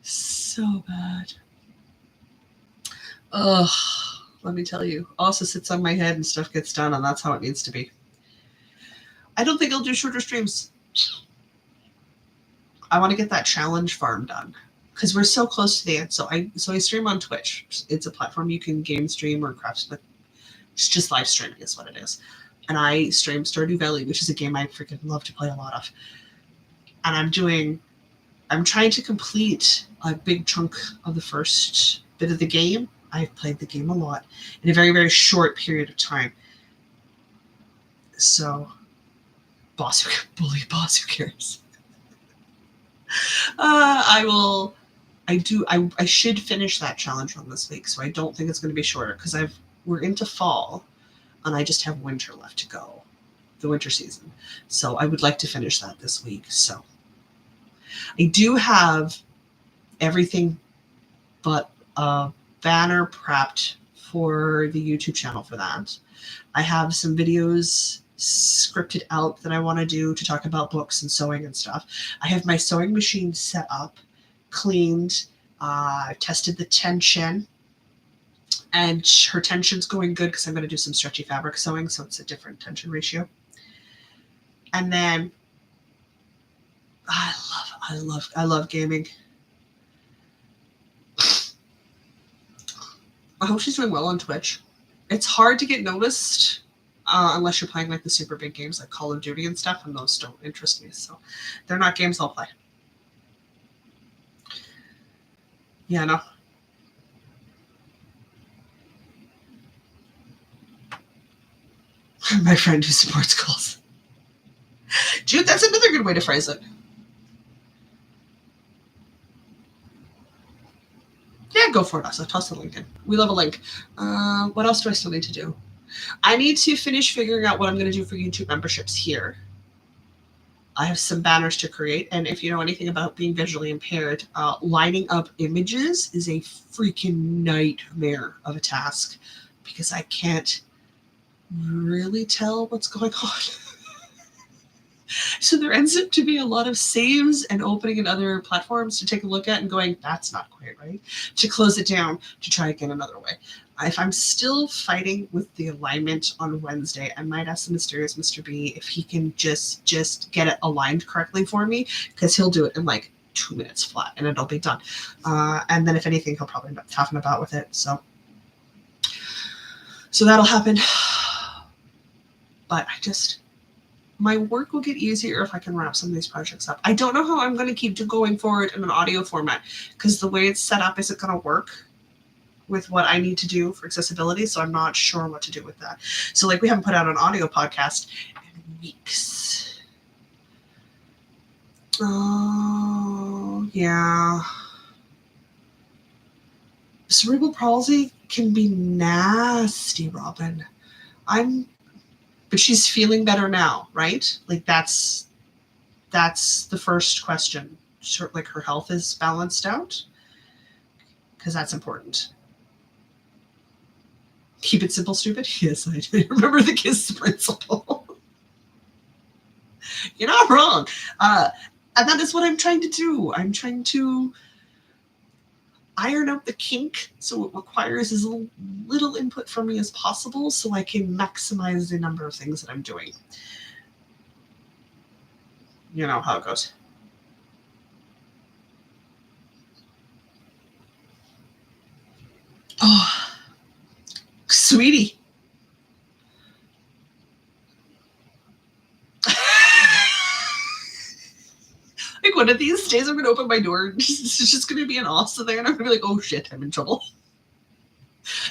So bad. Ugh, let me tell you. Asa sits on my head and stuff gets done, and that's how it needs to be. I don't think I'll do shorter streams. I want to get that challenge farm done. Because we're so close to the end. So I stream on Twitch. It's a platform you can game stream or craft, but it's just live streaming is what it is. And I stream Stardew Valley, which is a game I freaking love to play a lot of. And I'm trying to complete a big chunk of the first bit of the game. I've played the game a lot in a very, very short period of time. So, boss who cares? I should finish that challenge run this week, so I don't think it's going to be shorter because we're into fall and I just have winter left to go, the winter season. So I would like to finish that this week. So I do have everything but a banner prepped for the YouTube channel for that. I have some videos scripted out that I want to do to talk about books and sewing and stuff. I have my sewing machine set up, cleaned. I've tested the tension, and her tension's going good because I'm going to do some stretchy fabric sewing, so it's a different tension ratio. And then I love gaming. I hope she's doing well on Twitch. It's hard to get noticed unless you're playing like the super big games like Call of Duty and stuff, and those don't interest me. So they're not games I'll play. Yeah, no. My friend who supports calls. Jude, that's another good way to phrase it. Yeah, go for it, Asa. Toss the link in. We love a link. What else do I still need to do? I need to finish figuring out what I'm going to do for YouTube memberships here. I have some banners to create, and if you know anything about being visually impaired, lining up images is a freaking nightmare of a task because I can't really tell what's going on. So there ends up to be a lot of saves and opening in other platforms to take a look at and going, that's not quite right, to close it down, to try again another way. If I'm still fighting with the alignment on Wednesday, I might ask the mysterious Mr. B if he can just get it aligned correctly for me, because he'll do it in like 2 minutes flat and it'll be done. And then if anything, he'll probably end up faffing about with it. So that'll happen. But my work will get easier if I can wrap some of these projects up. I don't know how I'm going to keep going forward in an audio format, because the way it's set up isn't going to work with what I need to do for accessibility. So I'm not sure what to do with that. So like, we haven't put out an audio podcast in weeks. Oh, yeah. Cerebral palsy can be nasty, Robin. But she's feeling better now, right? Like that's the first question. Like, her health is balanced out, because that's important. Keep it simple, stupid. Yes, I do. Remember the KISS principle. You're not wrong. And that is what I'm trying to do. I'm trying to iron out the kink so it requires as little input from me as possible, so I can maximize the number of things that I'm doing. You know how it goes. Oh, sweetie. Like, one of these days I'm going to open my door and it's just going to be an Asa there, and I'm going to be like, oh shit, I'm in trouble.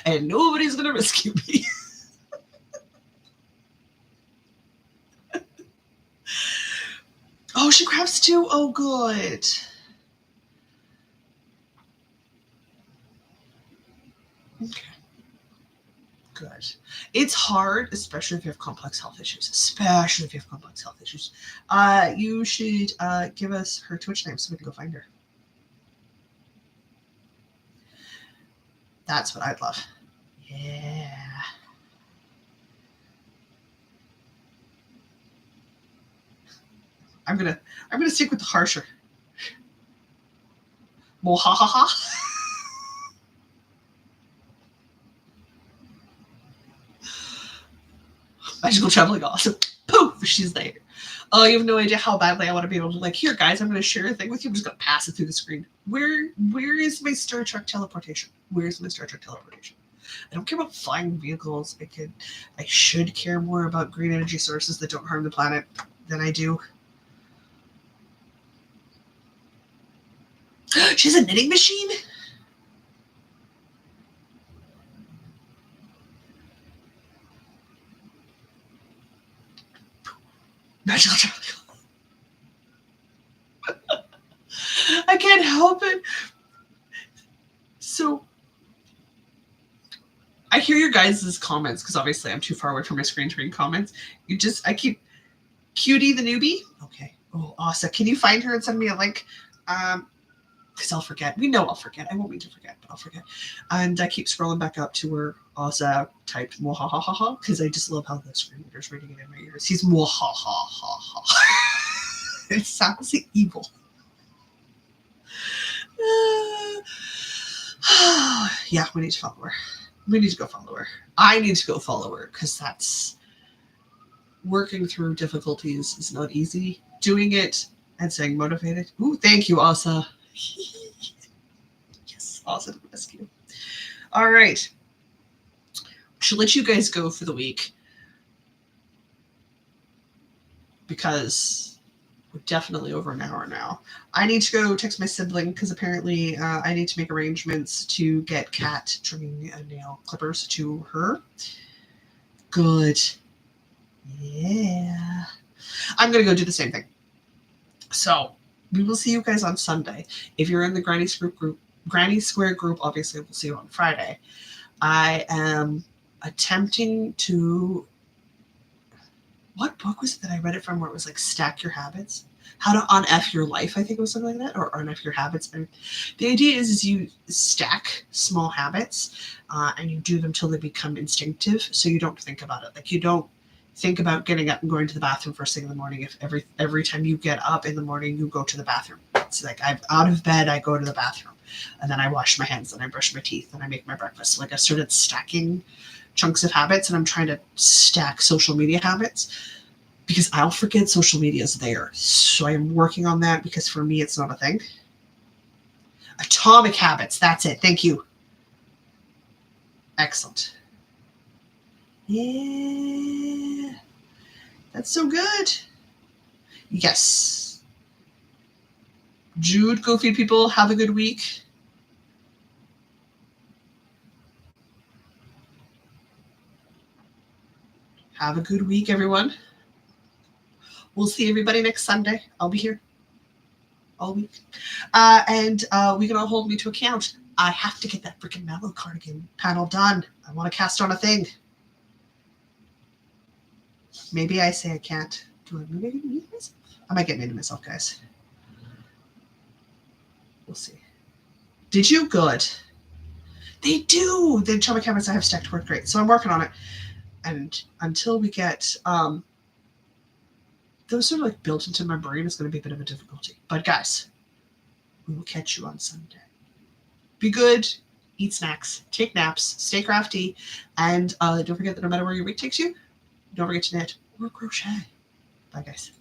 And nobody's going to rescue me. Oh, she grabs too? Oh, good. Okay. Good. It's hard, especially if you have complex health issues. You should give us her Twitch name so we can go find her. That's what I'd love. Yeah. I'm gonna stick with the harsher. Mohahaha. Magical traveling, awesome. Poof, she's there. Oh, you have no idea how badly I want to be able to, like, here, guys, I'm going to share a thing with you. I'm just going to pass it through the screen. Where is my Star Trek teleportation? Where's my Star Trek teleportation? I don't care about flying vehicles. I should care more about green energy sources that don't harm the planet than I do. She has a knitting machine? Magical traveling. I can't help it. So I hear your guys' comments, because obviously I'm too far away from my screen to read comments. I keep Cutie the newbie. Okay. Oh, awesome. Can you find her and send me a link? Because I'll forget. We know I'll forget. I won't mean to forget, but I'll forget. And I keep scrolling back up to where Asa typed mwahahaha, because I just love how the screen reader's reading it in my ears. He's mwahahaha. It sounds evil. Yeah, we need to follow her. We need to go follow her. I need to go follow her, because that's working through difficulties is not easy. Doing it and staying motivated. Ooh, thank you, Asa. Yes, Asa rescue. All right. Should let you guys go for the week, because we're definitely over an hour now. I need to go text my sibling, because apparently I need to make arrangements to get Kat trimming nail clippers to her. Good. Yeah. I'm going to go do the same thing. So we will see you guys on Sunday. If you're in the Granny Square group, obviously we'll see you on Friday. I am attempting to... What book was it that I read it from where it was like Stack Your Habits? How to Un-F Your Life, I think it was something like that, or Un-F Your Habits. And the idea is you stack small habits and you do them till they become instinctive, so you don't think about it. Like, you don't think about getting up and going to the bathroom first thing in the morning. If every time you get up in the morning, you go to the bathroom. It's like I'm out of bed, I go to the bathroom, and then I wash my hands, and I brush my teeth, and I make my breakfast. Like I started stacking chunks of habits, and I'm trying to stack social media habits because I'll forget social media is there. So I am working on that because for me, it's not a thing. Atomic habits. That's it. Thank you. Excellent. Yeah. That's so good. Yes. Jude, go feed people. Have a good week. Have a good week, everyone. We'll see everybody next Sunday. I'll be here all week. And we can all hold me to account. I have to get that freaking Mallow cardigan panel done. I want to cast on a thing. Maybe I say I can't. Maybe I get mean to myself? I might get mean to myself, guys. We'll see. Did you? Good. They do. The atomic habits I have stacked work great. So I'm working on it. And until we get those sort of like built into my brain, it's going to be a bit of a difficulty. But guys, we will catch you on Sunday. Be good. Eat snacks. Take naps. Stay crafty. And don't forget that no matter where your week takes you, don't forget to knit or crochet. Bye, guys.